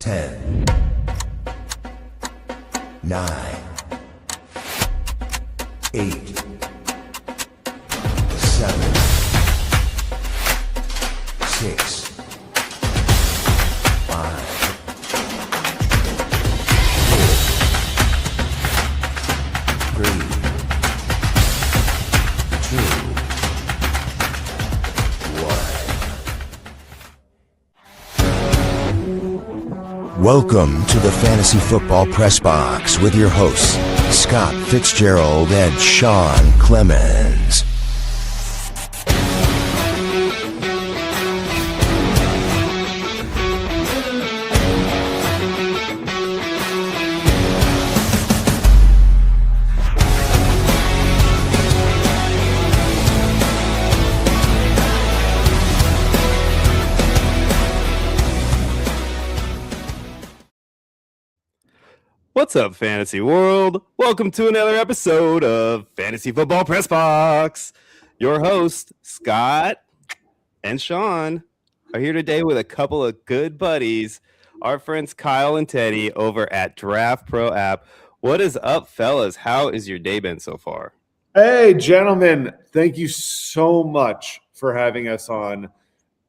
10, 9, 8, 7, 6, 5, 4, 3, 2, 1. Welcome to the Fantasy Football Press Box with your hosts, Scott Fitzgerald and Sean Clemens. What's up, fantasy world? Welcome to another episode of Fantasy Football Press Box. Your host, Scott and Sean, are here today with a couple of good buddies, our friends Kyle and Teddy over at DraftPro app. What is up, fellas? How is your day been so far? Hey, gentlemen. Thank you so much for having us on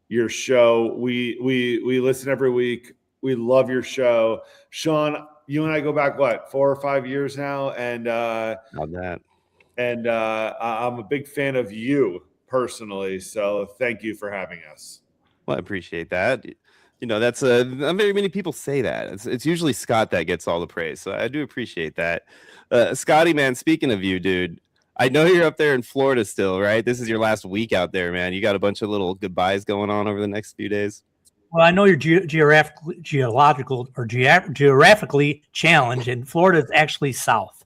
your show. We listen every week. We love your show. Sean, you and I go back, 4 or 5 years now? And On that. And I'm a big fan of you personally. So thank you for having us. Well, I appreciate that. You know, that's not very many people say that. It's usually Scott that gets all the praise. So I do appreciate that. Scotty, man, speaking of you, dude, I know you're up there in Florida still, right? This is your last week out there, man. You got a bunch of little goodbyes going on over the next few days. Well, I know you're geographically challenged, and Florida is actually south.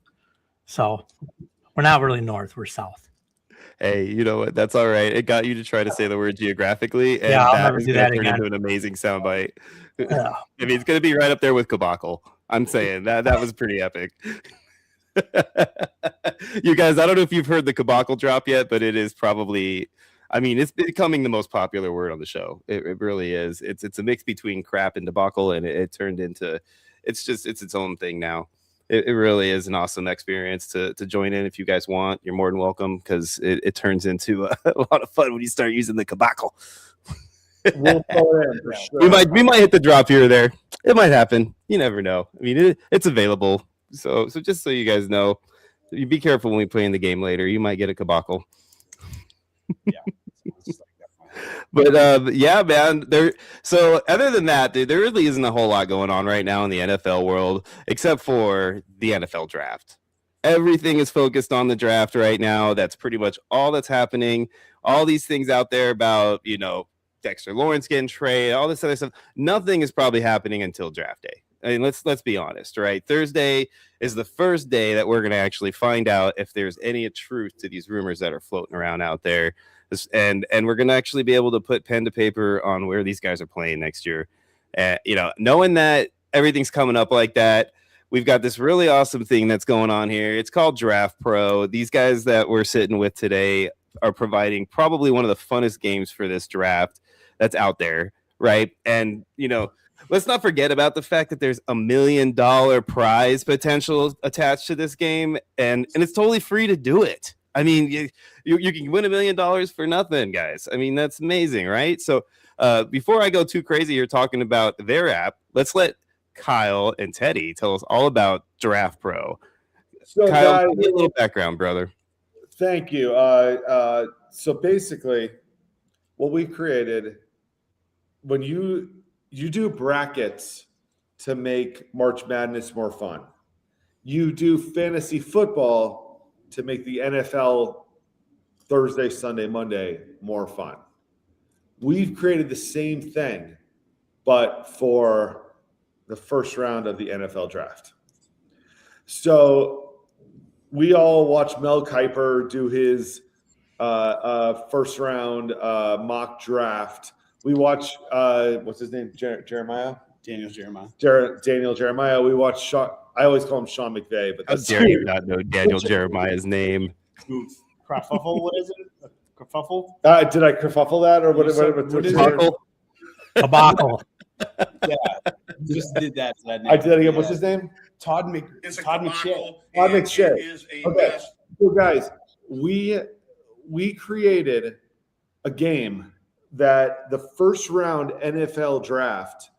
So we're not really north, we're south. Hey, you know what? That's all right. It got you to try to say the word geographically, and Yeah, I'll that never is do going that to turn again. into an amazing soundbite. Yeah. I mean, it's going to be right up there with Kabakal. I'm saying that was pretty epic. You guys, I don't know if you've heard the Kabakal drop yet, but it is probably, I mean, it's becoming the most popular word on the show. It really is. It's a mix between crap and debacle, and it turned into, it's its own thing now. It really is an awesome experience to join in. If you guys want, you're more than welcome, because it turns into a lot of fun when you start using the Kabakal. We'll throw it in for sure. We might hit the drop here or there. It might happen. You never know. I mean, it's available. So just so you guys know, you be careful when we play in the game later. You might get a Kabakal. Yeah. But yeah, man. So other than that, dude, there really isn't a whole lot going on right now in the NFL world, except for the NFL draft. Everything is focused on the draft right now. That's pretty much all that's happening. All these things out there about, you know, Dexter Lawrence getting traded, all this other stuff. Nothing is probably happening until draft day. I mean, let's be honest, right? Thursday is the first day that we're going to actually find out if there's any truth to these rumors that are floating around out there. And we're going to actually be able to put pen to paper on where these guys are playing next year. You know, knowing that everything's coming up like that, we've got this really awesome thing that's going on here. It's called DraftPro. These guys that we're sitting with today are providing probably one of the funnest games for this draft that's out there, right? And, you know, let's not forget about the fact that there's $1 million prize potential attached to this game, and it's totally free to do it. I mean, you can win $1 million for nothing, guys. I mean, that's amazing, right? So before I go too crazy here talking about their app, let's let Kyle and Teddy tell us all about DraftPro. So, Kyle, guys, give me a little background, brother. thank you. So basically, what we created, when you do brackets to make March Madness more fun, you do fantasy football to make the NFL Thursday, Sunday, Monday more fun. We've created the same thing, but for the first round of the NFL draft. So we all watch Mel Kiper do his first round mock draft. We watch, what's his name? Jeremiah? Daniel Jeremiah. Daniel Jeremiah. We watch Sean. I always call him Sean McVay, but How that's dare you not know Daniel Jeremiah's name? Kerfuffle, what is it? Kerfuffle? Did I kerfuffle that, or what? What is it? Kabakal. Kabakal. Yeah. just did that. To that name. I did that again. What's his name? Todd It's a McShea. debacle, Todd and McShea. it is a Okay. mess. So guys, we created a game that the first round NFL draft,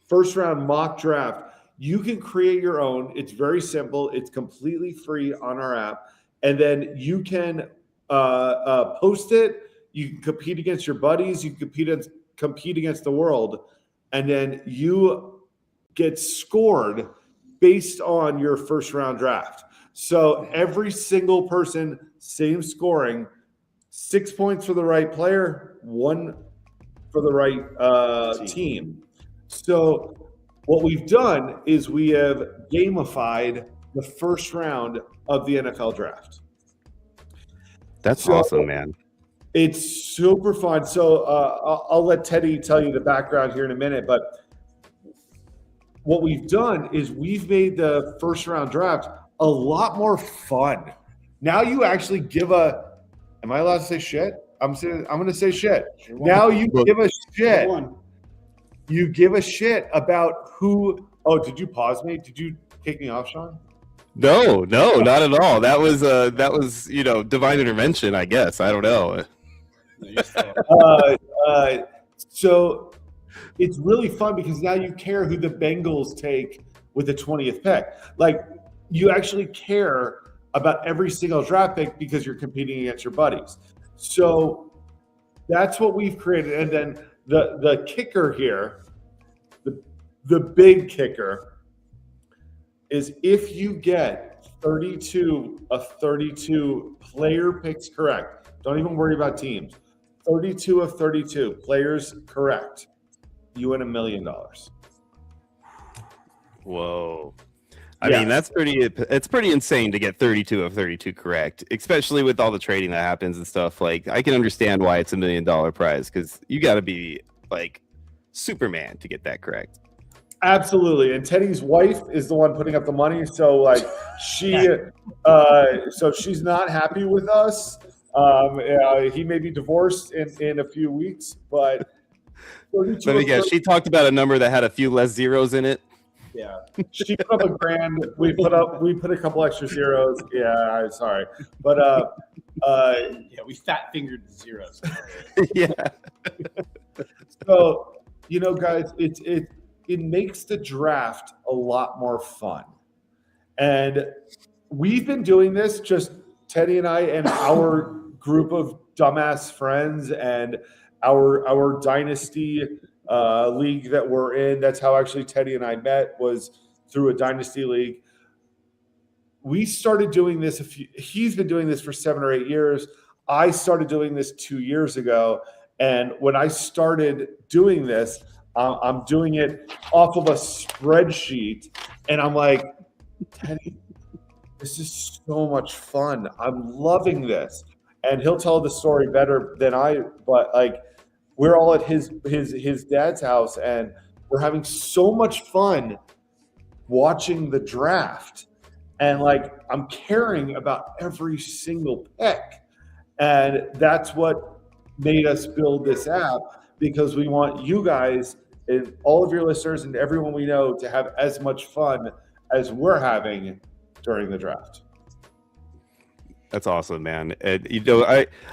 first round mock draft, you can create your own. It's very simple. It's completely free on our app. And then you can post it. You can compete against your buddies. You can compete against the world. And then you get scored based on your first round draft. So every single person, same scoring, 6 points for the right player, 1 for the right team. So what we've done is we have gamified the first round of the NFL draft. That's awesome, man. It's super fun. So I'll let Teddy tell you the background here in a minute, but what we've done is we've made the first round draft a lot more fun. Now you actually give am I allowed to say shit? I'm going to say shit. Now you give a shit. You give a shit about who. Oh, did you pause me? Did you kick me off, Sean? No, not at all. That was divine intervention, I guess. I don't know. So it's really fun because now you care who the Bengals take with the 20th pick. Like, you actually care about every single draft pick because you're competing against your buddies. So that's what we've created. And then the kicker here, the big kicker, is if you get 32 of 32 player picks correct, don't even worry about teams. 32 of 32 players correct, you win $1 million. Whoa. I mean, it's pretty insane to get 32 of 32 correct, especially with all the trading that happens and stuff. Like, I can understand why it's $1 million prize, because you got to be like Superman to get that correct. Absolutely. And Teddy's wife is the one putting up the money. So like so she's not happy with us. He may be divorced in a few weeks, but let me guess. She talked about a number that had a few less zeros in it. Yeah, she put up $1,000. We put a couple extra zeros. Yeah, sorry, but we fat fingered the zeros. Yeah. So guys, it makes the draft a lot more fun, and we've been doing this, just Teddy and I and our group of dumbass friends and our dynasty league that we're in. That's how actually Teddy and I met, was through a dynasty league. We started doing this. He's been doing this for 7 or 8 years. I started doing this 2 years ago. And when I started doing this, I'm doing it off of a spreadsheet. And I'm like, Teddy, this is so much fun. I'm loving this. And he'll tell the story better than I, but like, we're all at his dad's house, and we're having so much fun watching the draft. And like, I'm caring about every single pick. And that's what made us build this app, because we want you guys and all of your listeners and everyone we know to have as much fun as we're having during the draft. That's awesome, man. And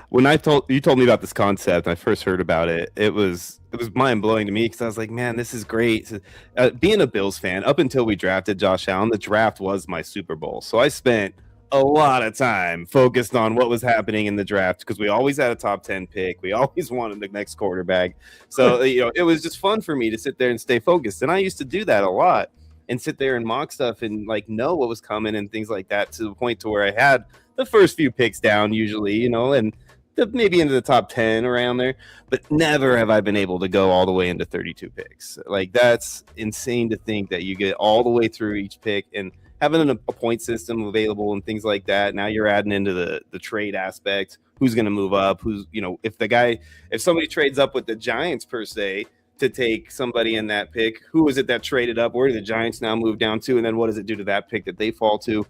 when you told me about this concept, I first heard about it. It was mind blowing to me, because I was like, man, this is great. Being a Bills fan, up until we drafted Josh Allen, the draft was my Super Bowl. So I spent a lot of time focused on what was happening in the draft, because we always had a top 10 pick. We always wanted the next quarterback. So it was just fun for me to sit there and stay focused. And I used to do that a lot, and sit there and mock stuff and like know what was coming and things like that, to the point to where I had the first few picks down usually, and maybe into the top 10 around there, but never have I been able to go all the way into 32 picks. Like, that's insane to think that you get all the way through each pick, and having a point system available and things like that. Now you're adding into the trade aspect, who's going to move up, if somebody trades up with the Giants per se to take somebody in that pick, who is it that traded up? Where do the Giants now move down to? And then what does it do to that pick that they fall to?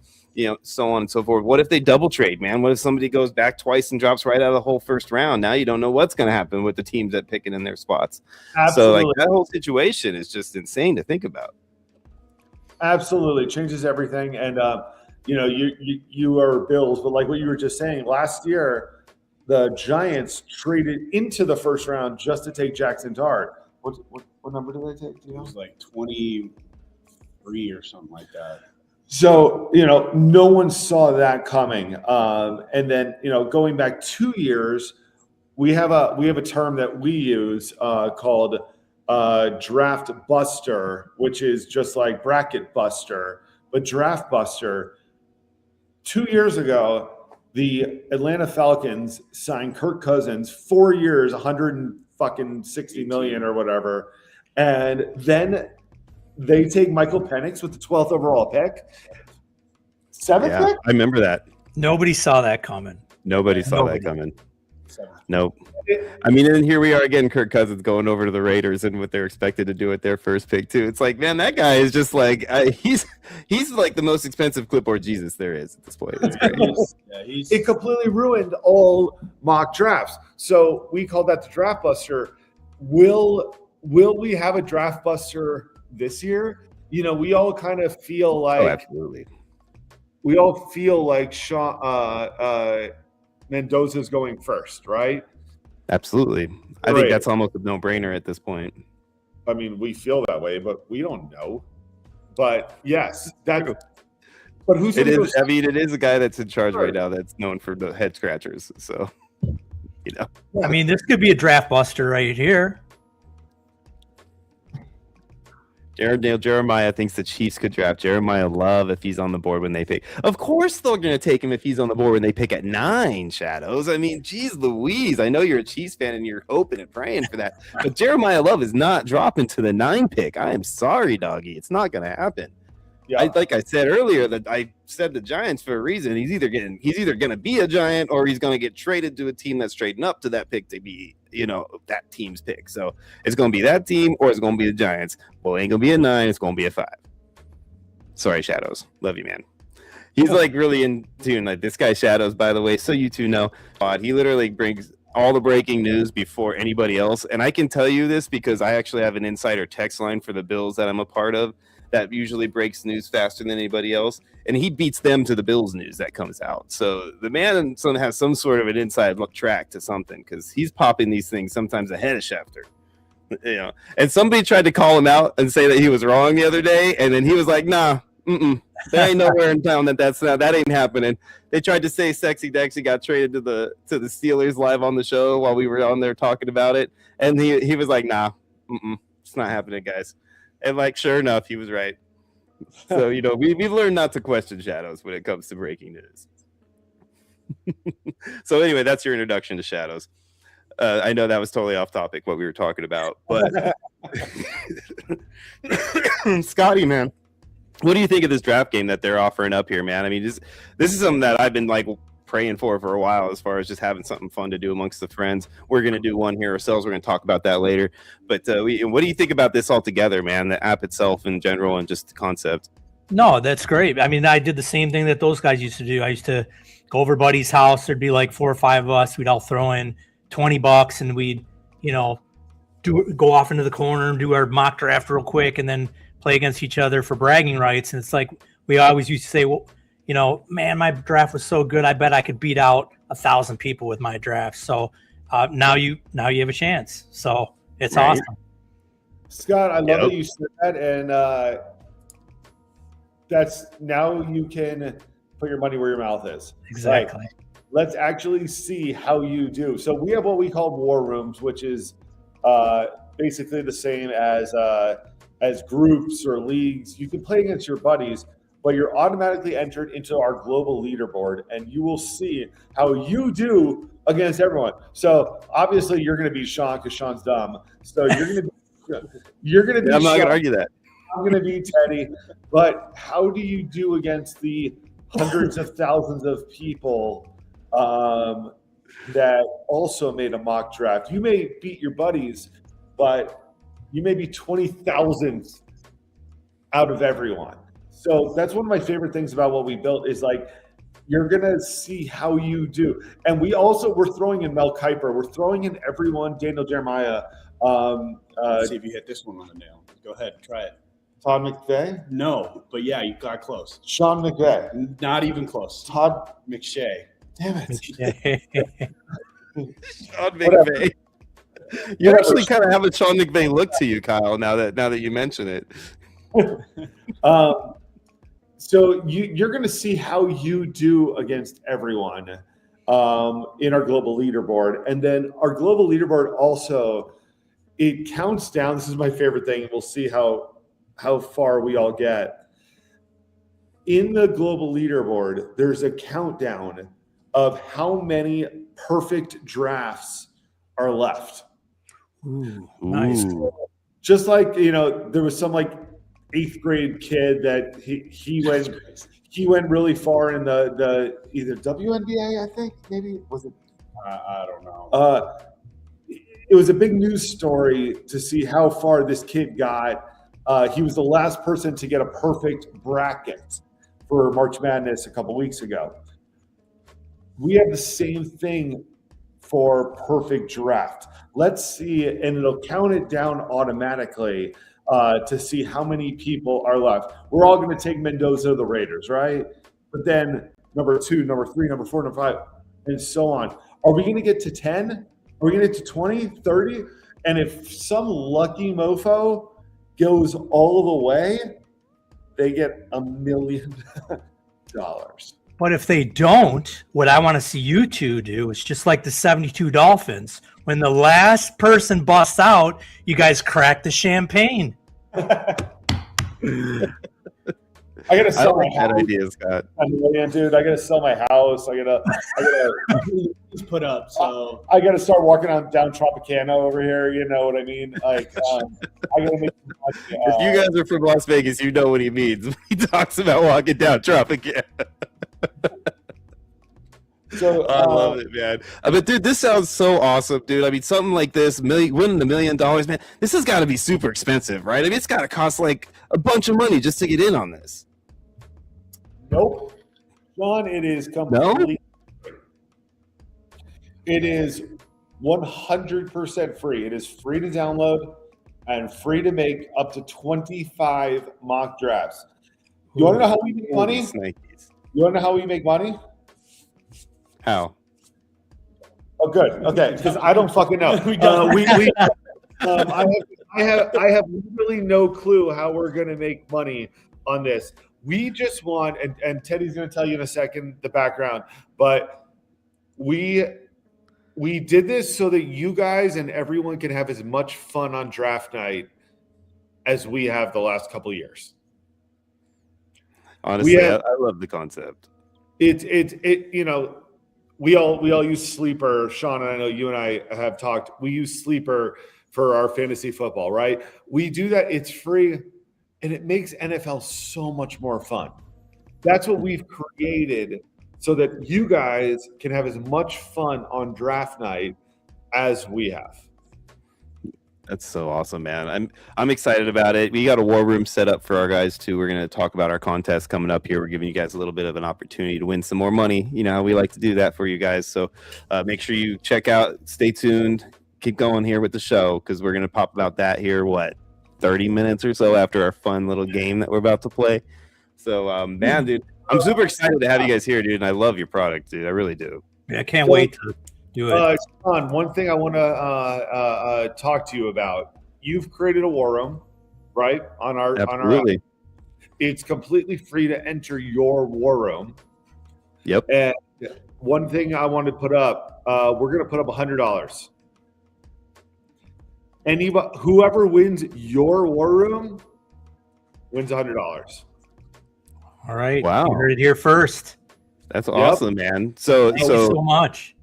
So on and so forth. What if they double trade, man? What if somebody goes back twice and drops right out of the whole first round? Now you don't know what's going to happen with the teams that picking in their spots. Absolutely. So like, that whole situation is just insane to think about. Absolutely changes everything. And you are Bills, but like what you were just saying, last year the Giants traded into the first round just to take Jackson Dart. What number did they take? Do you It know? was like 23 or something like that. So, no one saw that coming. And then, going back 2 years, we have a term that we use called draft buster, which is just like bracket buster, but draft buster. 2 years ago, the Atlanta Falcons signed Kirk Cousins 4 years, 160 million or whatever, and then they take Michael Penix with the 12th overall pick. 7th pick? I remember that. Nobody saw that coming. Nobody saw that coming. Nope. I mean, and here we are again, Kirk Cousins going over to the Raiders and what they're expected to do with their first pick too. It's like, man, that guy is just like he's like the most expensive clipboard Jesus there is at this point. It's great. It completely ruined all mock drafts. So we call that the draft buster. Will we have a draft buster this year? We all kind of feel like absolutely. We all feel like Sean Mendoza's going first, right? Absolutely. I think that's almost a no-brainer at this point. I mean, we feel that way, but we don't know. But yes, that. But who's it is? I mean, it is a guy that's in charge right now that's known for the head scratchers. So, I mean, this could be a draft buster right here. Jeremiah thinks the Chiefs could draft Jeremiah Love if he's on the board when they pick. Of course, they're going to take him if he's on the board when they pick at 9. Shadows. I mean, geez, Louise. I know you're a Chiefs fan and you're hoping and praying for that, but Jeremiah Love is not dropping to the 9 pick. I am sorry, doggy. It's not going to happen. Yeah. Like I said earlier, that I said the Giants for a reason. He's either going to be a Giant or he's going to get traded to a team that's trading up to that pick to be, that team's pick. So it's going to be that team or it's going to be the Giants. Well, it ain't going to be a 9. It's going to be a 5. Sorry, Shadows. Love you, man. He's like really in tune. Like this guy, Shadows, by the way, so you two know, he literally brings all the breaking news before anybody else. And I can tell you this because I actually have an insider text line for the Bills that I'm a part of that usually breaks news faster than anybody else. And he beats them to the Bills news that comes out. So the man has some sort of an inside look track to something because he's popping these things sometimes ahead of Schefter. And somebody tried to call him out and say that he was wrong the other day. And then he was like, nah, there ain't nowhere in town that ain't happening. They tried to say Sexy Dexy got traded to the Steelers live on the show while we were on there talking about it. And he was like, nah, it's not happening, guys. And like, sure enough, he was right. So, we've learned not to question Shadows when it comes to breaking news. So anyway, that's your introduction to Shadows. I know that was totally off topic what we were talking about, but Scotty, man, what do you think of this draft game that they're offering up here, man? I mean, this is something that I've been like praying for a while as far as just having something fun to do amongst the friends. We're going to do one here ourselves. We're going to talk about that later. But what do you think about this altogether, man, the app itself in general and just the concept? No, that's great. I mean, I did the same thing that those guys used to do. I used to go over buddy's house. There'd be like 4 or 5 of us. We'd all throw in $20 and we'd, go off into the corner and do our mock draft real quick and then play against each other for bragging rights. And it's like, we always used to say, well, man, my draft was so good. I bet I could beat out 1,000 people with my draft. So now you have a chance. So it's awesome. Scott, I love that you said that. And that's now you can put your money where your mouth is. Exactly. Like, let's actually see how you do. So we have what we call war rooms, which is basically the same as groups or leagues. You can play against your buddies, but you're automatically entered into our global leaderboard, and you will see how you do against everyone. So obviously you're going to beat Sean because Sean's dumb. So you're going to be. I'm not going to argue that. I'm going to be Teddy. But how do you do against the hundreds of thousands of people that also made a mock draft? You may beat your buddies, but you may be 20,000th out of everyone. So that's one of my favorite things about what we built is like, you're going to see how you do. And we're throwing in Mel Kiper. We're throwing in everyone, Daniel Jeremiah. Let's see if you hit this one on the nail. Go ahead, try it. Todd McVay? No, but yeah, you got close. Sean McVay. Not even close. Todd. McShay. Damn it. Sean McVay. You actually kind of have a Sean McVay look to you, Kyle. Now that you mention it. So you're going to see how you do against everyone in our global leaderboard, and then our global leaderboard also it counts down. This is my favorite thing, and we'll see how far we all get. In the global leaderboard, there's a countdown of how many perfect drafts are left. Ooh, nice. Just like, there was some like 8th grade kid that he went really far in the either WNBA, I think, maybe was it? I don't know. It was a big news story to see how far this kid got. He was the last person to get a perfect bracket for March Madness a couple weeks ago. We have the same thing for perfect draft. Let's see, and it'll count it down automatically to see how many people are left. We're all going to take Mendoza of the Raiders, right? But then number 2, number 3, number 4, number 5, and so on. Are we going to get to 10? Are we going to get to 20, 30? And if some lucky mofo goes all the way, they get $1 million. But if they don't, what I want to see you two do is just like the 72 Dolphins. When the last person busts out, you guys crack the champagne. I gotta sell my that house. idea, Scott. Dude, I gotta sell my house. I gotta Just put up. So I gotta start walking down Tropicana over here. You know what I mean? Like, I gotta make. If you guys are from Las Vegas, you know what he means when he talks about walking down Tropicana. So I love it, man. But dude, this sounds so awesome, dude. I mean, something like this, winning $1 million, man. This has got to be super expensive, right? I mean, it's got to cost like a bunch of money just to get in on this. Nope, Sean. It is completely. Free. It is 100% free. It is free to download and free to make up to 25 mock drafts. You want to know how we make money? You want to know how we make money? How? Oh, good. Okay, because I don't fucking know. I have literally no clue how we're going to make money on this. We just want, and Teddy's going to tell you in a second the background, but we did this so that you guys and everyone can have as much fun on draft night as we have the last couple of years. Honestly, I love the concept. We all use Sleeper. Sean, and I know you and I have talked. We use Sleeper for our fantasy football, right? We do that. It's free, and it makes NFL so much more fun. That's what we've created so that you guys can have as much fun on draft night as we have. That's so awesome, man. I'm excited about it. We got a war room set up for our guys too. We're going to talk about our contest coming up here. We're giving you guys a little bit of an opportunity to win some more money. You know, we like to do that for you guys. So make sure you check out, stay tuned, keep going here with the show because we're going to pop about that here, 30 minutes or so after our fun little game that we're about to play. So, man, dude, I'm super excited to have you guys here, dude. And I love your product, dude. I really do. Yeah, I can't wait to do it. Sean, one thing I want to talk to you about. You've created a war room, right? Absolutely. It's completely free to enter your war room. Yep. And one thing I want to put up, we're going to put up $100. Whoever wins your war room wins $100. All right. Wow. You heard it here first. That's awesome, man. So Thank you so much.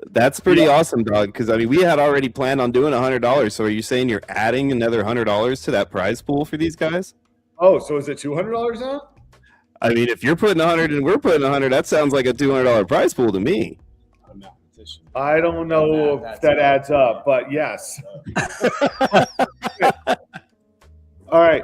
That's pretty awesome, dog. Because I mean, we had already planned on doing $100. So are you saying you're adding another $100 to that prize pool for these guys? Oh, so is it $200 now? I mean, if you're putting 100 and we're putting 100, that sounds like a $200 prize pool to me. I don't know if that adds up, but yes. All right.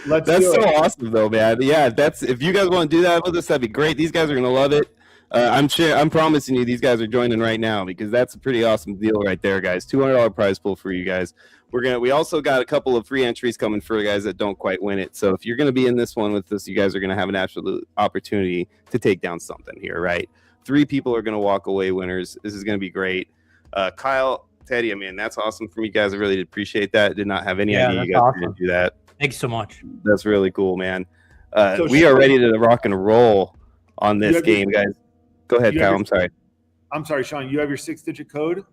That's so awesome, though, man. Yeah, if you guys want to do that with us, that'd be great. These guys are gonna love it. I'm promising you, these guys are joining right now because that's a pretty awesome deal right there, guys. $200 prize pool for you guys. We also got a couple of free entries coming for guys that don't quite win it. So if you're going to be in this one with us, you guys are going to have an absolute opportunity to take down something here, right? 3 people are going to walk away winners. This is going to be great. Kyle, Teddy, I mean, that's awesome from you guys. I really did that. Did not have any idea you guys were going to do that. Thanks so much. That's really cool, man. We are ready to rock and roll on this game, guys. Go ahead, Kyle. I'm sorry, Sean. You have your 6-digit code?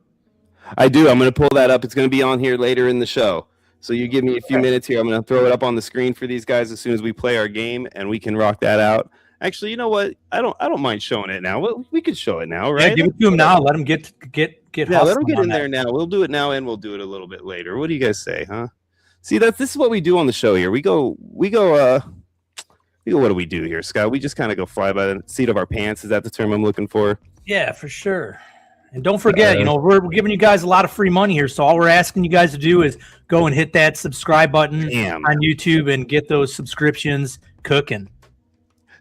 I do. I'm going to pull that up. It's going to be on here later in the show. So you give me a few minutes here. I'm going to throw it up on the screen for these guys as soon as we play our game, and we can rock that out. Actually, you know what? I don't mind showing it now. We could show it now, right? Yeah, give it to them now. Let them get. Yeah, let them get in there now. We'll do it now, and we'll do it a little bit later. What do you guys say, huh? See, this is what we do on the show here. We go. What do we do here, Scott? We just kind of go fly by the seat of our pants. Is that the term I'm looking for? Yeah, for sure. And don't forget, we're giving you guys a lot of free money here. So all we're asking you guys to do is go and hit that subscribe button on YouTube and get those subscriptions cooking.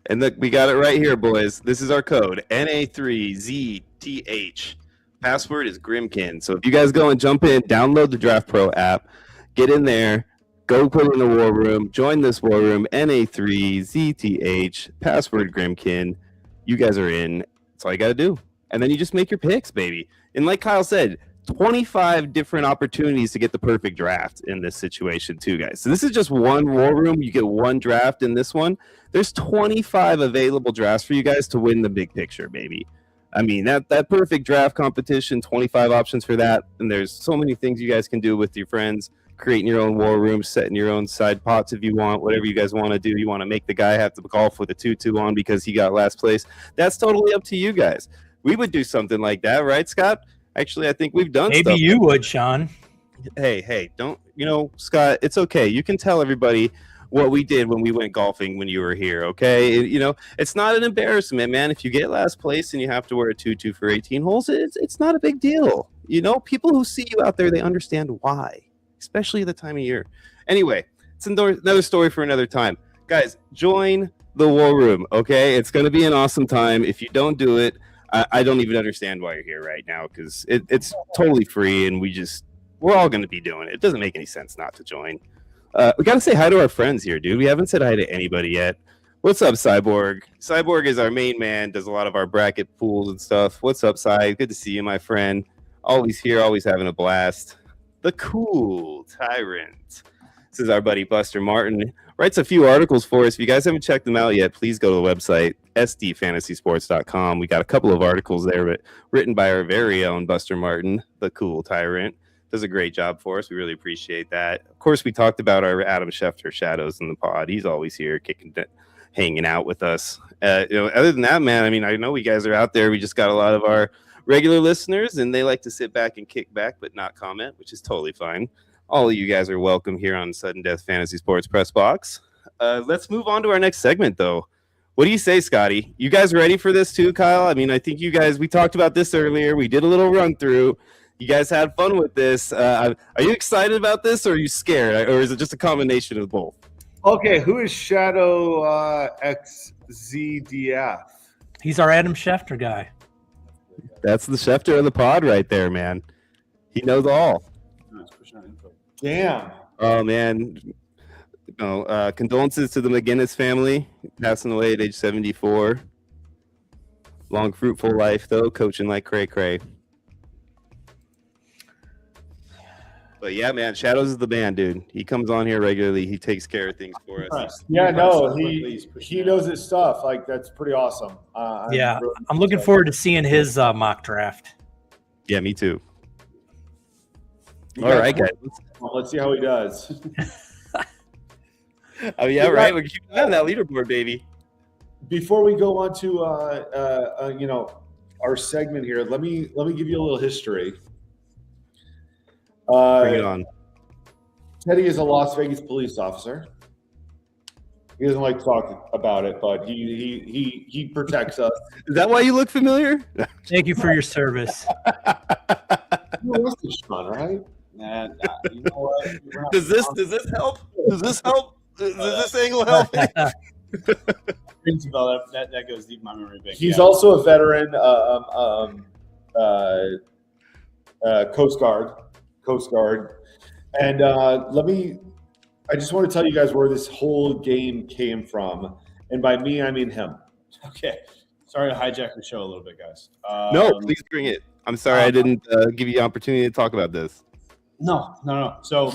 And look, we got it right here, boys. This is our code, NA3ZTH. Password is Grimkin. So if you guys go and jump in, download the DraftPro app, get in there, go put in the war room, join this war room, NA3ZTH, password Grimkin. You guys are in. That's all you got to do. And then you just make your picks, baby. And like Kyle said, 25 different opportunities to get the perfect draft in this situation too, guys. So this is just one war room. You get one draft in this one. There's 25 available drafts for you guys to win the big picture, baby. I mean, that perfect draft competition, 25 options for that. And there's so many things you guys can do with your friends, creating your own war room, setting your own side pots if you want, whatever you guys want to do. You want to make the guy have to golf with a 2-2 on because he got last place. That's totally up to you guys. We would do something like that, right, Scott? Actually, I think we've done Maybe stuff. you would, Sean. Hey, don't, Scott, it's okay. You can tell everybody what we did when we went golfing when you were here, okay? It's not an embarrassment, man. If you get last place and you have to wear a 2-2 for 18 holes, it's not a big deal. People who see you out there, they understand why, especially at the time of year. Anyway, it's another story for another time. Guys, join the war room, okay? It's going to be an awesome time. If you don't do it, I don't even understand why you're here right now because it's totally free and we're all going to be doing it. It doesn't make any sense not to join. We got to say hi to our friends here, dude. We haven't said hi to anybody yet. What's up, Cyborg? Cyborg is our main man, does a lot of our bracket pools and stuff. What's up, Cy? Good to see you, my friend. Always here, always having a blast. The cool tyrant. This is our buddy Buster Martin. Writes a few articles for us. If you guys haven't checked them out yet, please go to the website, sdfantasysports.com. We got a couple of articles there, but written by our very own Buster Martin, the cool tyrant. Does a great job for us. We really appreciate that. Of course, we talked about our Adam Schefter shadows in the pod. He's always here hanging out with us. Other than that, man, I mean, I know you guys are out there. We just got a lot of our regular listeners, and they like to sit back and kick back but not comment, which is totally fine. All of you guys are welcome here on Sudden Death Fantasy Sports Press Box. Let's move on to our next segment, though. What do you say, Scotty? You guys ready for this too, Kyle? I mean, I think you guys, we talked about this earlier. We did a little run through. You guys had fun with this. Are you excited about this, or are you scared, or is it just a combination of both? Okay, who is Shadow XZDF? He's our Adam Schefter guy. That's the Schefter of the pod right there, man. He knows all. Damn. Oh, man. Condolences to the McGinnis family, passing away at age 74. Long, fruitful life, though, coaching like cray-cray. But yeah, man, Shadows is the man, dude. He comes on here regularly. He takes care of things for us. Yeah, no, he knows his stuff. Like, that's pretty awesome. I'm looking forward to seeing his mock draft. Yeah, me too. All right, guys. Let's see how he does. Oh yeah, right. We're keeping that on that leaderboard, baby. Before we go on to our segment here, let me give you a little history. Bring it on. Teddy is a Las Vegas police officer. He doesn't like to talk about it, but he protects us. Is that why you look familiar? Thank you for your service. It's fun, right? Nah, you know what? Does this help? Does this help? Does this angle help? Rings a bell. That goes deep in my memory bank. He's also a veteran, Coast Guard. And I just want to tell you guys where this whole game came from. And by me, I mean him. Okay. Sorry to hijack the show a little bit, guys. No, please bring it. I'm sorry I didn't give you the opportunity to talk about this. No. So, it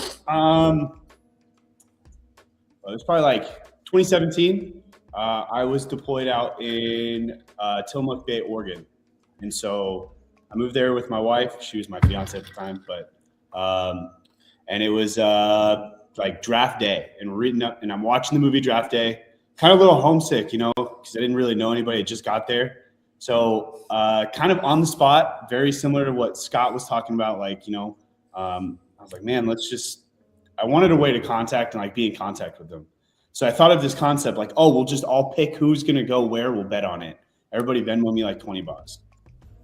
was probably like 2017. I was deployed out in Tillamook Bay, Oregon. And so I moved there with my wife. She was my fiance at the time, but and it was like draft day and I'm watching the movie Draft Day, kind of a little homesick, because I didn't really know anybody. I just got there. So kind of on the spot, very similar to what Scott was talking about. Like, I was like, man, I wanted a way to contact and like be in contact with them. So I thought of this concept like, oh, we'll just all pick who's going to go where, we'll bet on it. Everybody Venmo me like $20,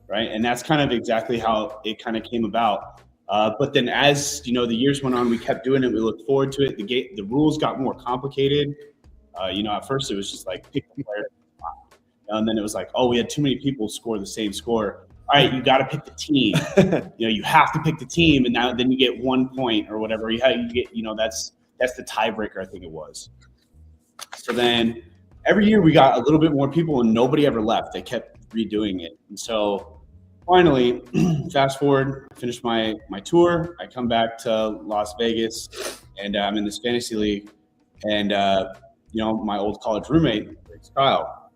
right? And that's kind of exactly how it kind of came about. But then as, the years went on, we kept doing it. We looked forward to it. The rules got more complicated. At first it was just like pick the player. And then it was like, oh, we had too many people score the same score. All right, you got to pick the team. You have to pick the team, and then you get 1 point or whatever. You get, that's the tiebreaker, I think it was. So then every year we got a little bit more people, and nobody ever left. They kept redoing it, and so finally, fast forward, I finished my tour. I come back to Las Vegas, and I'm in this fantasy league, and my old college roommate, Kyle.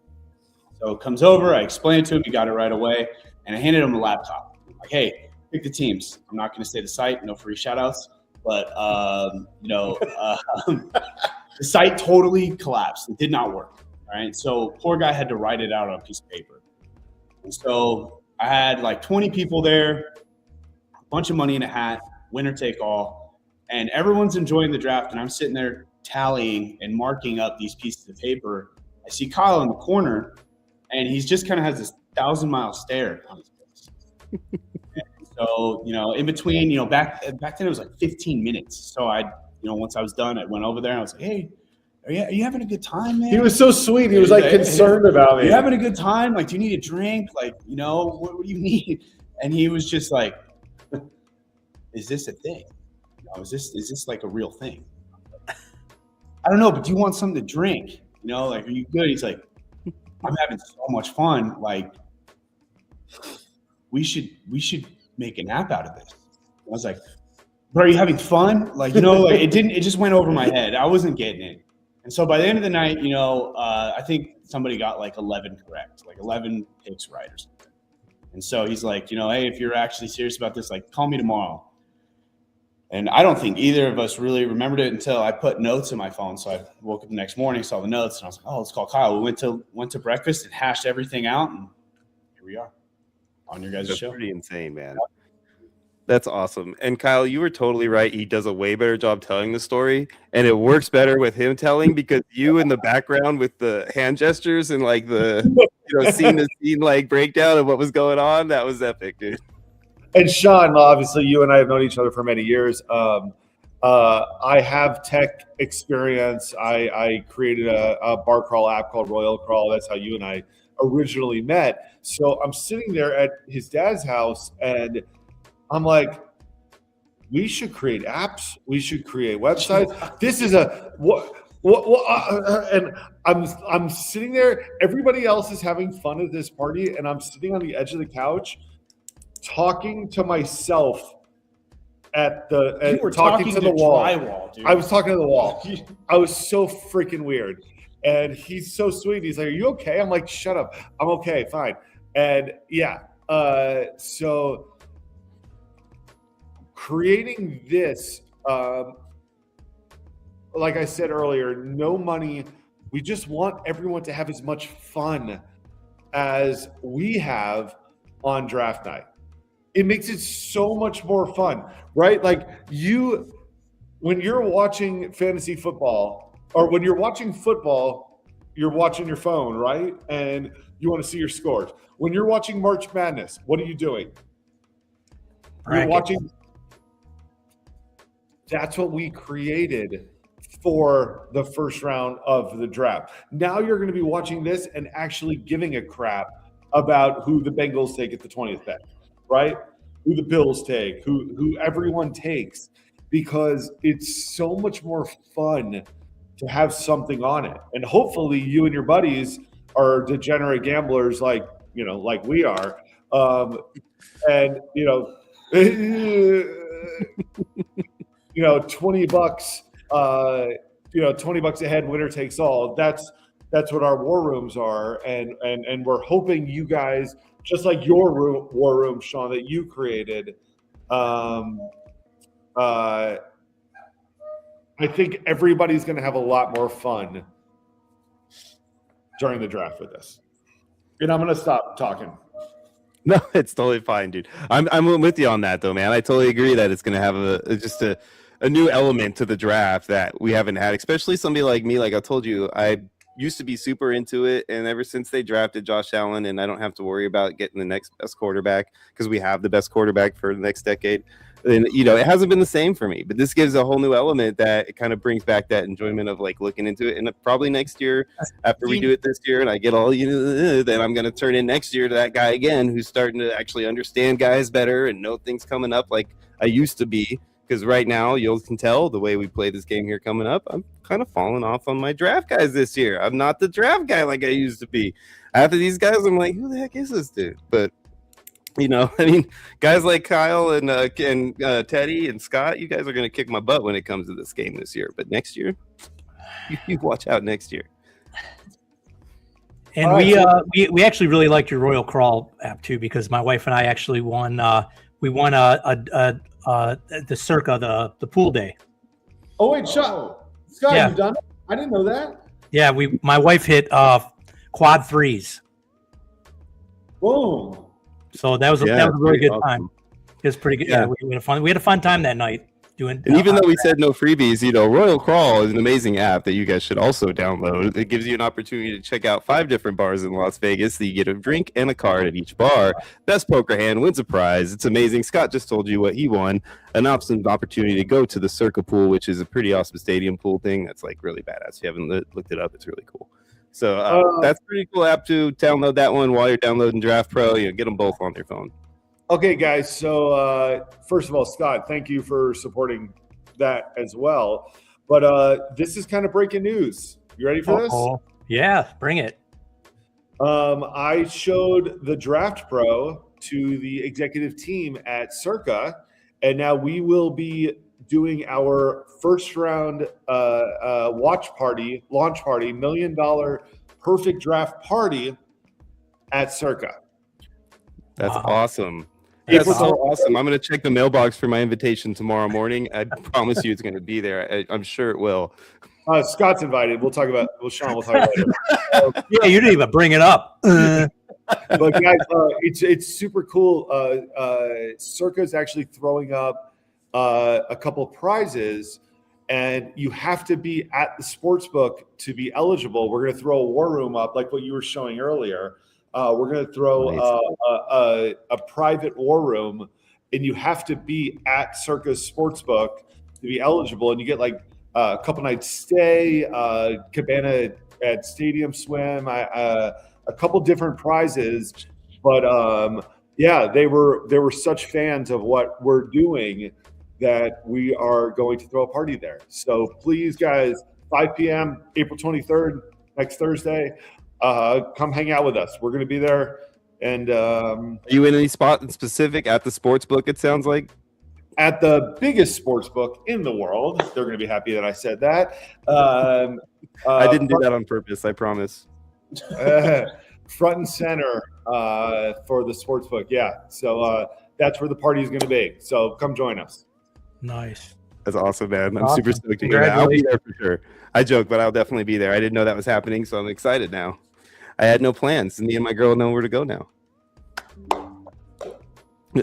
So it comes over, I explained it to him, he got it right away, and I handed him a laptop. I'm like, hey, pick the teams. I'm not going to say the site, no free shout outs, but, the site totally collapsed. It did not work, right? So poor guy had to write it out on a piece of paper. And so I had like 20 people there, a bunch of money in a hat, winner take all, and everyone's enjoying the draft, and I'm sitting there tallying and marking up these pieces of paper. I see Kyle in the corner, and he's just kind of has this 1,000-mile stare on his face. And so, in between, back then it was like 15 minutes. So once I was done, I went over there and I was like, hey, are you having a good time, man? He was so sweet. He was like concerned about me. Are you having a good time? Like, do you need a drink? Like, what do you need? And he was just like, is this a thing? Is this like a real thing? I don't know, but do you want something to drink? Like, are you good? He's like, I'm having so much fun. Like, we should make an app out of this. I was like, but are you having fun? Like, it just went over my head. I wasn't getting it. And so by the end of the night, I think somebody got like 11 correct, like 11 picks right or something. And so he's like, hey, if you're actually serious about this, like, call me tomorrow. And I don't think either of us really remembered it until I put notes in my phone. So I woke up the next morning, saw the notes, and I was like, oh, let's call Kyle. We went to breakfast and hashed everything out, and here we are on your guys' show. Pretty insane, man. That's awesome. And Kyle, you were totally right. He does a way better job telling the story, and it works better with him telling, because you in the background with the hand gestures and like the scene to scene like breakdown of what was going on, that was epic, dude. And Sean, obviously, you and I have known each other for many years. I have tech experience. I created a bar crawl app called Royal Crawl. That's how you and I originally met. So I'm sitting there at his dad's house, and I'm like, we should create apps. We should create websites. This is and I'm sitting there. Everybody else is having fun at this party, and I'm sitting on the edge of the couch, talking to myself you were talking to the wall. Drywall, dude. I was talking to the wall. I was so freaking weird. And he's so sweet. He's like, are you okay? I'm like, shut up. I'm okay, fine. And yeah, so creating this, like I said earlier, no money. We just want everyone to have as much fun as we have on draft night. It makes it so much more fun, right? Like when you're watching fantasy football, or when you're watching football, you're watching your phone, right? And you want to see your scores. When you're watching March Madness, what are you doing? You're watching. That's what we created for the first round of the draft. Now you're going to be watching this and actually giving a crap about who the Bengals take at the 20th pick, right? Who the Bills take, who everyone takes. because it's so much more fun to have something on it. And hopefully you and your buddies are degenerate gamblers like we are. And $20, $20 a head, winner takes all. That's what our war rooms are. And we're hoping you guys, just like your war room, Sean, that you created, I think everybody's going to have a lot more fun during the draft with this. And I'm going to stop talking. No, it's totally fine, dude. I'm with you on that, though, man. I totally agree that it's going to have a new element to the draft that we haven't had, especially somebody like me. Like I told you, I used to be super into it, and ever since they drafted Josh Allen, and I don't have to worry about getting the next best quarterback because we have the best quarterback for the next decade. And it hasn't been the same for me, but this gives a whole new element that it kind of brings back that enjoyment of like looking into it. And probably next year, after we do it this year, and I get all then I'm going to turn in next year to that guy again who's starting to actually understand guys better and know things coming up like I used to be. Because right now, you can tell the way we play this game here coming up, I'm kind of falling off on my draft guys this year. I'm not the draft guy like I used to be. After these guys, I'm like, who the heck is this dude? But guys like Kyle and Teddy and Scott, you guys are going to kick my butt when it comes to this game this year. But next year, you watch out next year. And we actually really liked your Royal Crawl app too, because my wife and I actually won. We won the Circa the pool day. Oh wait, Scott, yeah. You've done it? I didn't know that. Yeah, my wife hit quad threes. Boom. So that was a really good awesome time. It was pretty good. Yeah, we had a fun time that night doing. And even though we said no freebies, Royal Crawl is an amazing app that you guys should also download. It gives you an opportunity to check out 5 different bars in Las Vegas. So you get a drink and a card at each bar. Best poker hand wins a prize. It's amazing. Scott just told you what he won. An awesome opportunity to go to the Circa pool, which is a pretty awesome stadium pool thing. That's like really badass. If you haven't looked it up, it's really cool. So that's a pretty cool app to download that one while you're downloading DraftPro. Get them both on your phone. Okay, guys. So first of all, Scott, thank you for supporting that as well. But this is kind of breaking news. You ready for this? Yeah, bring it. I showed the DraftPro to the executive team at Circa, and now we will be doing our first round launch party, $1 million perfect draft party at Circa. That's awesome. That's so awesome. I'm going to check the mailbox for my invitation tomorrow morning. I promise you it's going to be there. I'm sure it will. Scott's invited. Sean will talk about it. Yeah, you didn't even bring it up. But guys, it's super cool. Circa is actually throwing up a couple of prizes, and you have to be at the sports book to be eligible. We're going to throw a war room up like what you were showing earlier. We're going to throw a private war room, and you have to be at Circa's sportsbook to be eligible. And you get like a couple nights stay, cabana at Stadium Swim, a couple different prizes. But they were such fans of what we're doing that we are going to throw a party there. So please, guys, 5 p.m., April 23rd, next Thursday. Come hang out with us. We're going to be there. And are you in any spot in specific at the sports book? It sounds like at the biggest sports book in the world. They're going to be happy that I said that. I didn't do that on purpose. I promise. Front and center for the sports book. Yeah. So that's where the party is going to be. So come join us. Nice. That's awesome, man. I'm super stoked to hear that. I'll be there for sure. I joke, but I'll definitely be there. I didn't know that was happening, so I'm excited now. I had no plans. Me and my girl know where to go now.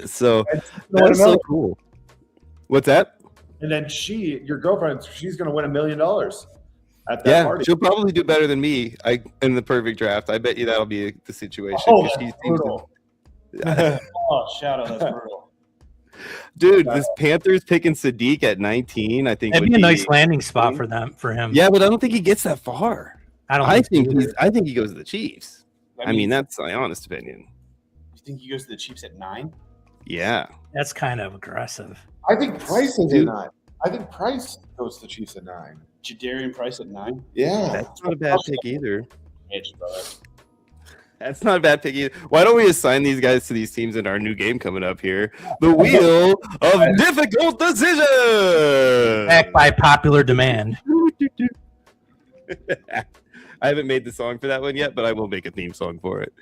So that's so cool. What's that? And then your girlfriend, she's going to win $1 million at that party. She'll probably do better than me in the perfect draft. I bet you that'll be the situation. Oh, that's brutal. Shadow, that's brutal. Dude, this Panthers picking Sadiq at 19, I think that'd be a nice landing spot for him. Yeah, but I don't think he gets that far. I think he goes to the Chiefs. I mean, that's my honest opinion. You think he goes to the Chiefs at 9? Yeah. That's kind of aggressive. I think Price is not. I think Price goes to Chiefs at 9. Jadarian Price at 9. Yeah. That's not a bad pick either. Mitch, brother. That's not a bad pick either. Why don't we assign these guys to these teams in our new game coming up here? The Wheel of Difficult Decision! Back by popular demand. I haven't made the song for that one yet, but I will make a theme song for it.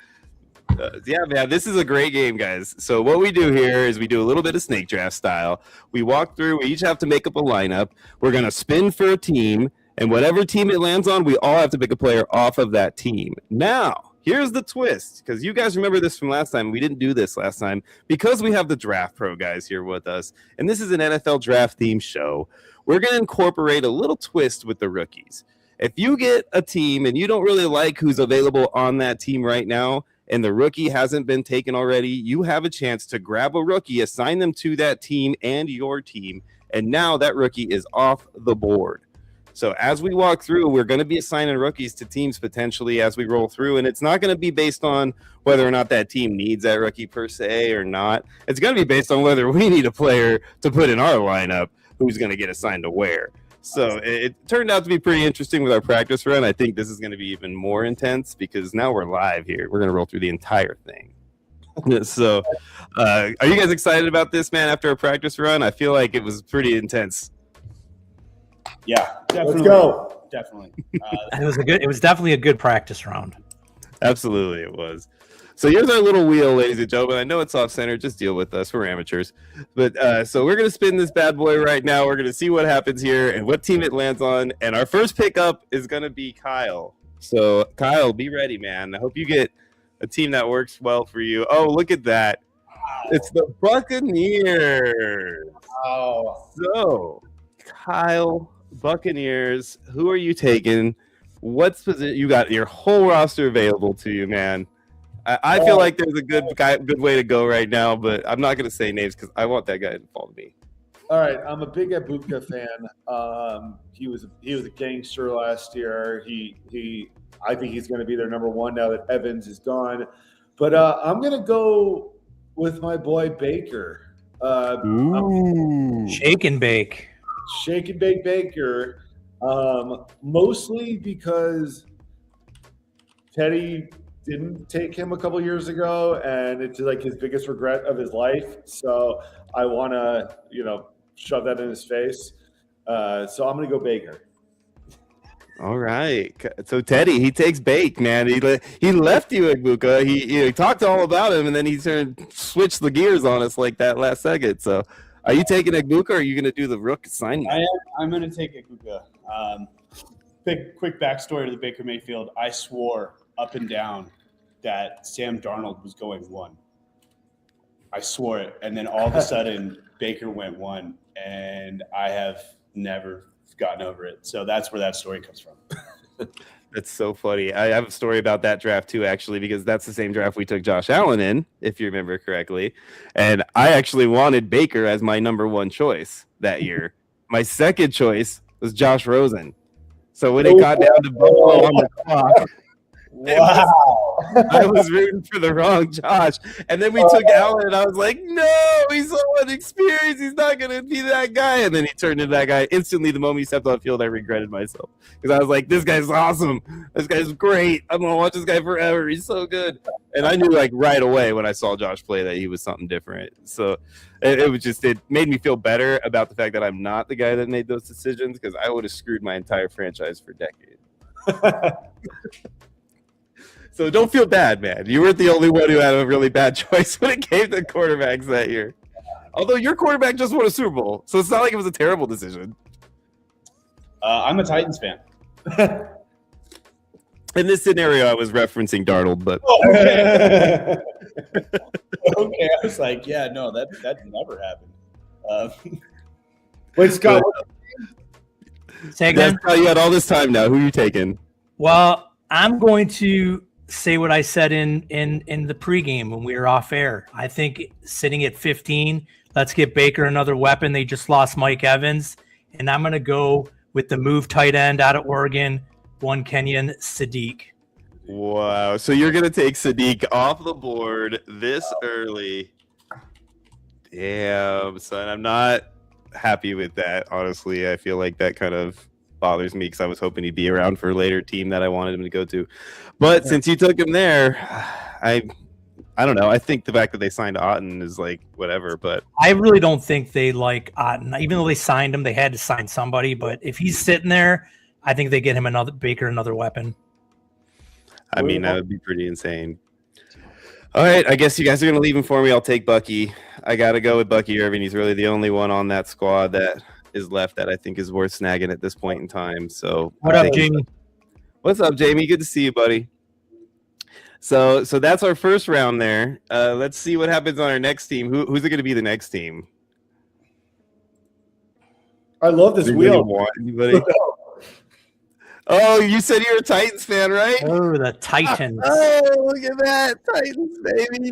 Yeah, man, this is a great game, guys. So what we do here is we do a little bit of snake draft style. We walk through. We each have to make up a lineup. We're going to spin for a team, and whatever team it lands on, we all have to pick a player off of that team. Now, here's the twist, because you guys remember this from last time. We didn't do this last time because we have the DraftPro guys here with us, and this is an NFL draft theme show. We're going to incorporate a little twist with the rookies. If you get a team and you don't really like who's available on that team right now, and the rookie hasn't been taken already, you have a chance to grab a rookie, assign them to that team and your team, and now that rookie is off the board. So as we walk through, we're going to be assigning rookies to teams potentially as we roll through, and it's not going to be based on whether or not that team needs that rookie per se or not. It's going to be based on whether we need a player to put in our lineup who's going to get assigned to where. So it turned out to be pretty interesting with our practice run. I think this is going to be even more intense because now we're live here. We're going to roll through the entire thing. So are you guys excited about this, man, after a practice run? I feel like it was pretty intense. Yeah, definitely. Let's go. Definitely. It was definitely a good practice round. Absolutely, it was. So here's our little wheel, ladies and gentlemen. I know it's off center. Just deal with us. We're amateurs. But so we're going to spin this bad boy right now. We're going to see what happens here and what team it lands on. And our first pickup is going to be Kyle. So, Kyle, be ready, man. I hope you get a team that works well for you. Oh, look at that. Wow. It's the Buccaneers. Oh. So, Kyle, Buccaneers, who are you taking? What's position? You got your whole roster available to you, man. I feel like there's a good way to go right now, but I'm not going to say names because I want that guy to follow me. All right, I'm a big Ibuka fan. He was a gangster last year. I think he's going to be their number one now that Evans is gone. But I'm going to go with my boy Baker. Shake and bake. Shake and bake Baker. Mostly because Teddy didn't take him a couple years ago, and it's like his biggest regret of his life. So I want to, shove that in his face. So I'm going to go Baker. All right. So Teddy, he takes Bake, man. He left you, Ibuka. He talked all about him, and then he switched the gears on us like that last second. So are you taking Ibuka, or are you going to do the rook assignment? I'm going to take Ibuka. Quick backstory to the Baker Mayfield. I swore up and down that Sam Darnold was going 1. I swore it. And then all of a sudden, Baker went 1. And I have never gotten over it. So that's where that story comes from. That's so funny. I have a story about that draft too, actually, because that's the same draft we took Josh Allen in, if you remember correctly. And I actually wanted Baker as my number 1 choice that year. My second choice was Josh Rosen. So when it got down to Buffalo on the clock, wow. I was rooting for the wrong Josh. And then we took Allen, and I was like, no, he's so inexperienced. He's not going to be that guy. And then he turned into that guy. Instantly, the moment he stepped on the field, I regretted myself. Because I was like, this guy's awesome. This guy's great. I'm going to watch this guy forever. He's so good. And I knew right away when I saw Josh play that he was something different. So it made me feel better about the fact that I'm not the guy that made those decisions, because I would have screwed my entire franchise for decades. So don't feel bad, man. You weren't the only one who had a really bad choice when it came to quarterbacks that year. Although your quarterback just won a Super Bowl, so it's not like it was a terrible decision. I'm a Titans fan. In this scenario, I was referencing Darnold, but okay. Okay, I was like, yeah, no, that never happened. Wait, Scott. Say again? You had all this time now. Who are you taking? Well, I'm going to say what I said in the pregame when we were off air. I think sitting at 15, let's get Baker another weapon. They just lost Mike Evans, and I'm going to go with the move tight end out of Oregon, one Kenyon Sadiq. Wow. So you're going to take Sadiq off the board this early. Damn, son. I'm not happy with that. Honestly, I feel like that kind of bothers me because I was hoping he'd be around for a later team that I wanted him to go to. But since you took him there, I don't know. I think the fact that they signed Otten is like whatever. But I really don't think they like Otten. Even though they signed him, they had to sign somebody. But if he's sitting there, I think they get him another weapon. I mean, that would be pretty insane. All right, I guess you guys are going to leave him for me. I'll take Bucky. I got to go with Bucky Irving. He's really the only one on that squad that is left that I think is worth snagging at this point in time. So, what up, Jamie? What's up, Jamie? Good to see you, buddy. So that's our first round there. Let's see what happens on our next team. Who's it going to be the next team? I love this wheel. Anybody? Oh, you said you're a Titans fan, right? Oh, the Titans. Oh, look at that. Titans, baby.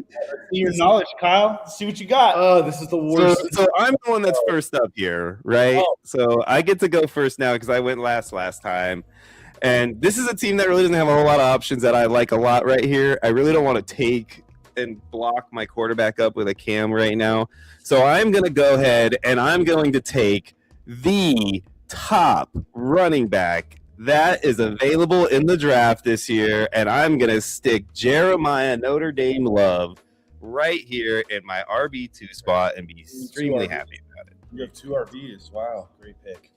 See your knowledge, Kyle. See what you got. Oh, this is the worst. So I'm the one that's first up here, right? Oh. So I get to go first now because I went last time. And this is a team that really doesn't have a whole lot of options that I like a lot right here. I really don't want to take and block my quarterback up with a Cam right now. So I'm going to go ahead and I'm going to take the top running back that is available in the draft this year, and I'm going to stick Jeremiah Notre Dame Love right here in my RB2 spot and be extremely happy about it. You have 2 RBs. Wow, great pick.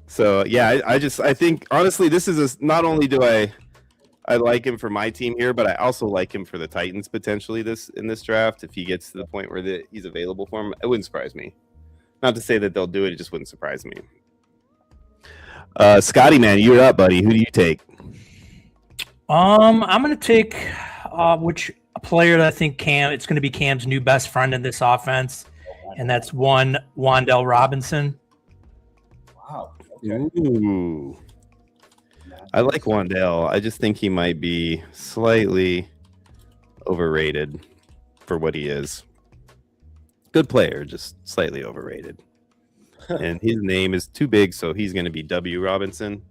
So, yeah, I think, honestly, this is not only do I like him for my team here, but I also like him for the Titans potentially in this draft. If he gets to the point where he's available for him, it wouldn't surprise me. Not to say that they'll do it, it just wouldn't surprise me. Scotty, man, you're up, buddy. Who do you take? I'm going to take which player that I think it's going to be Cam's new best friend in this offense, and that's Wan'Dale Robinson. Wow. Okay. Ooh. I like Wan'Dale. I just think he might be slightly overrated for what he is. Good player, just slightly overrated. And his name is too big, so he's going to be W. Robinson.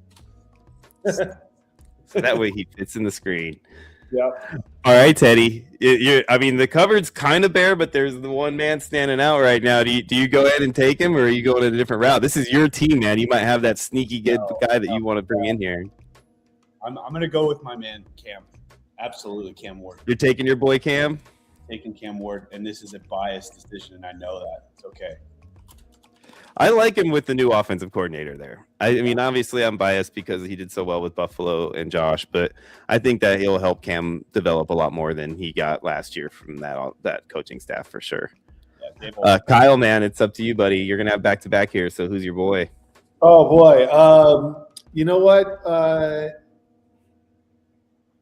So that way he fits in the screen. Yep. All right, Teddy. I mean, the cupboard's kind of bare, but there's the one man standing out right now. Do you go ahead and take him, or are you going a different route? This is your team, man. You might have that sneaky good guy that you want to bring in here. I'm going to go with my man, Cam. Absolutely, Cam Ward. You're taking your boy Cam? Taking Cam Ward, and this is a biased decision, and I know that. It's okay. I like him with the new offensive coordinator there. I mean, obviously, I'm biased because he did so well with Buffalo and Josh, but I think that he'll help Cam develop a lot more than he got last year from that coaching staff for sure. Yeah, Kyle, man, it's up to you, buddy. You're gonna have back-to-back here, so who's your boy? Oh boy, you know what?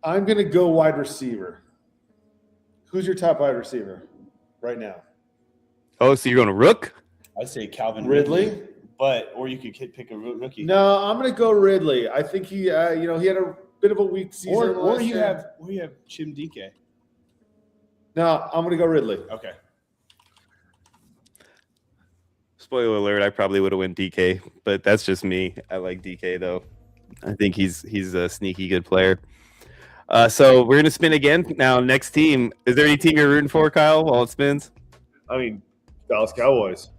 I'm gonna go wide receiver. Who's your top wide receiver right now? Oh, so you're going to Rook? I'd say Calvin Ridley, or you could pick a rookie. No, I'm going to go Ridley. I think he, he had a bit of a weak season. Or you have Chim DK. No, I'm going to go Ridley. Okay. Spoiler alert: I probably would have went DK, but that's just me. I like DK though. I think he's a sneaky good player. So we're gonna spin again now. Next team. Is there any team you're rooting for, Kyle? While it spins. I mean, Dallas Cowboys.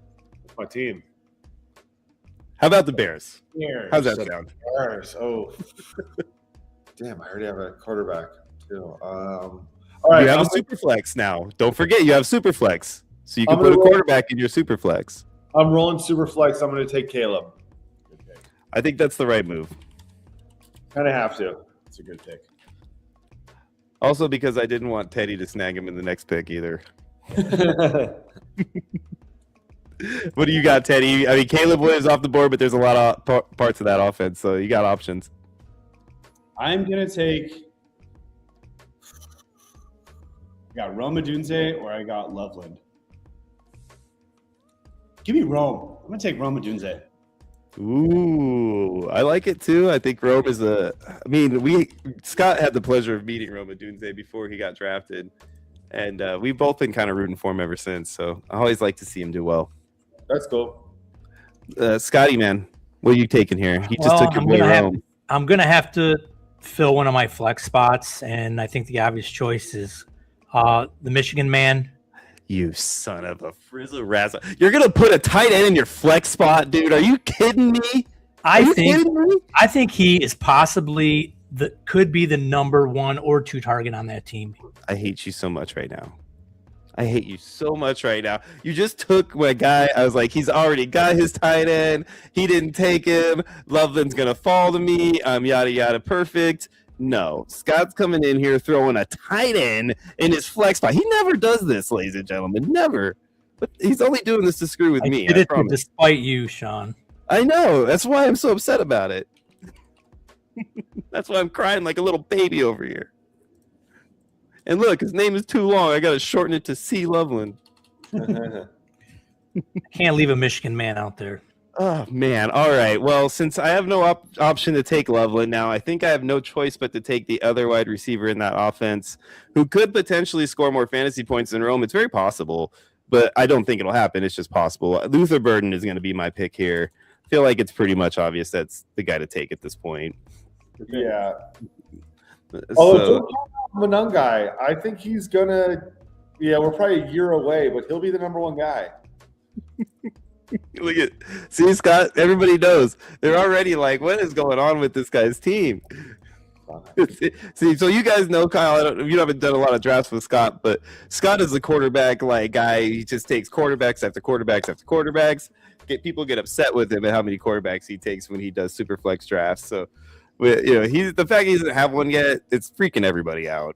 That's my team. How about the Bears? Bears. How's that sound? Bears. Oh, damn! I already have a quarterback too. All right, you have a super flex now. Don't forget, you have super flex, so you can put a quarterback in your super flex. I'm rolling super flex. I'm going to take Caleb. I think that's the right move. Kind of have to. It's a good pick. Also, because I didn't want Teddy to snag him in the next pick either. What do you got, Teddy? I mean, Caleb Williams off the board, but there's a lot of parts of that offense, so you got options. I'm going to take I got Rome Odunze or I got Loveland. Give me Rome. I'm going to take Rome Odunze. Ooh, I like it too. I think Rome is Scott had the pleasure of meeting Rome Odunze before he got drafted, and we've both been kind of rooting for him ever since. So I always like to see him do well. That's cool. Scotty, man, what are you taking here? You just took your boy Rome. I'm going to have to fill one of my flex spots, and I think the obvious choice is the Michigan man. You son of a frizzle razzle. You're going to put a tight end in your flex spot, dude. Are you kidding me? I think he is possibly could be the number 1 or 2 target on that team. I hate you so much right now. I hate you so much right now. You just took my guy. I was like, he's already got his tight end. He didn't take him. Loveland's going to fall to me. Yada, yada, perfect. No. Scott's coming in here throwing a tight end in his flex spot. He never does this, ladies and gentlemen. Never. But he's only doing this to screw with me. Did it despite you, Sean. I know. That's why I'm so upset about it. That's why I'm crying like a little baby over here. And look, his name is too long. I got to shorten it to C. Loveland. Can't leave a Michigan man out there. Oh, man. All right. Well, since I have no option to take Loveland now, I think I have no choice but to take the other wide receiver in that offense who could potentially score more fantasy points than Rome. It's very possible, but I don't think it'll happen. It's just possible. Luther Burden is going to be my pick here. I feel like it's pretty much obvious that's the guy to take at this point. Yeah. So, Monungai, I think he's gonna. Yeah, we're probably a year away, but he'll be the number 1 guy. Look at, see, Scott. Everybody knows they're already like, what is going on with this guy's team? See, so you guys know Kyle. You haven't done a lot of drafts with Scott, but Scott is a quarterback like guy. He just takes quarterbacks after quarterbacks after quarterbacks. People get upset with him at how many quarterbacks he takes when he does super flex drafts. So, he's the fact he doesn't have one yet. It's freaking everybody out.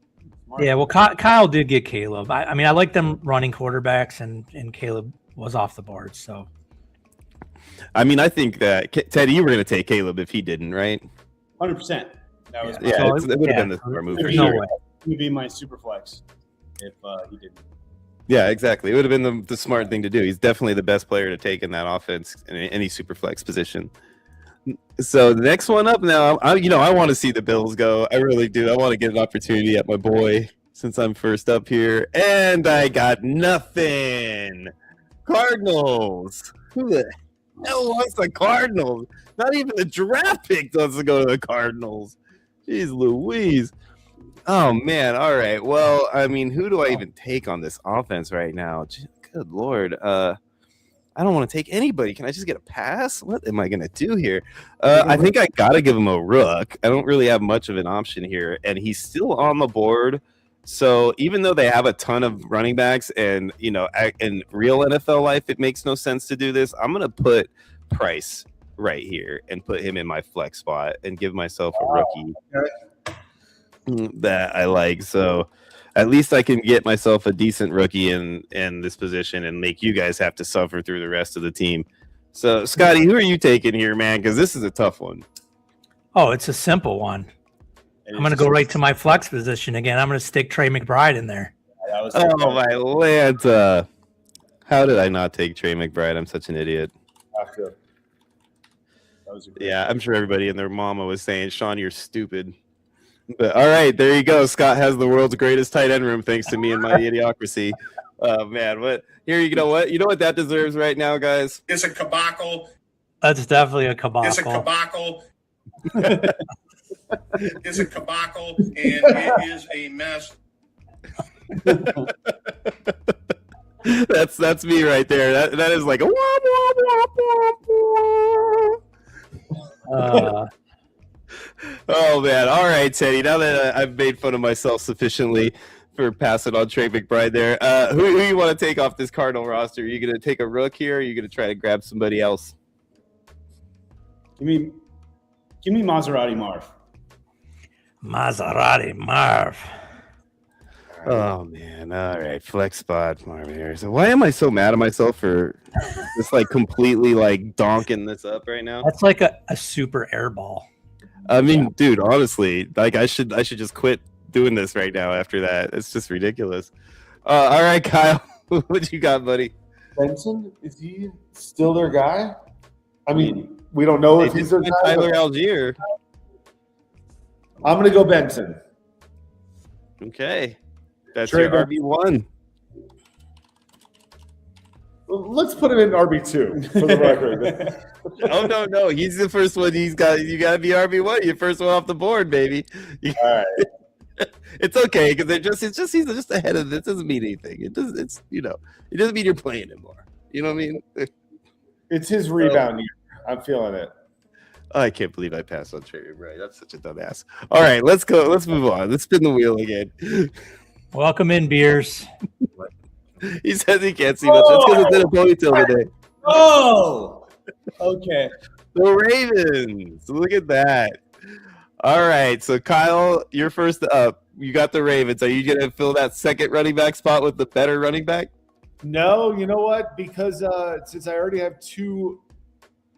Yeah, well, Kyle did get Caleb. I mean, I like them running quarterbacks, and Caleb was off the board. So, I mean, I think that Teddy, you were going to take Caleb if he didn't, right? 100%. That was it would have been the smart move for no sure. way. He would be my super flex if he didn't. Yeah, exactly. It would have been the smart thing to do. He's definitely the best player to take in that offense in any super flex position. So the next one up now, I want to see the Bills go. I really do. I want to get an opportunity at my boy since I'm first up here. And I got nothing. Cardinals. Who the hell wants the Cardinals? Not even the draft pick wants to go to the Cardinals. Jeez Louise. Oh, man. All right. Well, I mean, who do I even take on this offense right now? Good Lord. I don't want to take anybody. Can I just get a pass? What am I going to do here? I think I got to give him a rook. I don't really have much of an option here. And he's still on the board. So even though they have a ton of running backs and, in real NFL life, it makes no sense to do this. I'm going to put Price right here and put him in my flex spot and give myself a rookie that I like. So at least I can get myself a decent rookie in this position and make you guys have to suffer through the rest of the team. So, Scotty, who are you taking here, man? Because this is a tough one. Oh, it's a simple one. I'm going to go right to my flex position again. I'm going to stick Trey McBride in there. Oh, my Lanta. How did I not take Trey McBride? I'm such an idiot. Yeah, I'm sure everybody and their mama was saying, Sean, you're stupid. But all right, there you go. Scott has the world's greatest tight end room thanks to me and my idiocracy. Oh man, what? Here, you know what? You know what that deserves right now, guys? It's a cabacle. That's definitely a cabacle. It's a cabacle. It's a cabacle, and it is a mess. That's me right there. That is like a Oh man! All right, Teddy. Now that I've made fun of myself sufficiently for passing on Trey McBride there, who you want to take off this Cardinal roster? Are you going to take a rook here? Or are you going to try to grab somebody else? Give me Maserati Marv. Maserati Marv. Oh man! All right, flex spot Marvin here. So why am I so mad at myself for just like completely like donking this up right now? That's like a super air ball. I mean, dude, honestly, like I should just quit doing this right now after that. It's just ridiculous. All right, Kyle, what you got, buddy? Benson, is he still their guy? I mean, we don't know if he's their guy. Tyler Algier. I'm going to go Benson. Okay. That's Trey your RB1. Let's put him in RB2 for the record. Oh no, he's the first one. You got to be RB1. You're first one off the board, baby. All right. It's okay because he's just ahead of this. It doesn't mean anything. It doesn't mean you're playing anymore. You know what I mean? It's his rebound year. I'm feeling it. I can't believe I passed on Trey McBride. That's such a dumbass. All right, let's go. Let's move on. Let's spin the wheel again. Welcome in, Beers. He says he can't see much. That's because it's in a ponytail today. Oh, okay. The Ravens. Look at that. All right, so Kyle, you're first up. You got the Ravens. Are you going to fill that second running back spot with the better running back? No, you know what? Because since I already have 2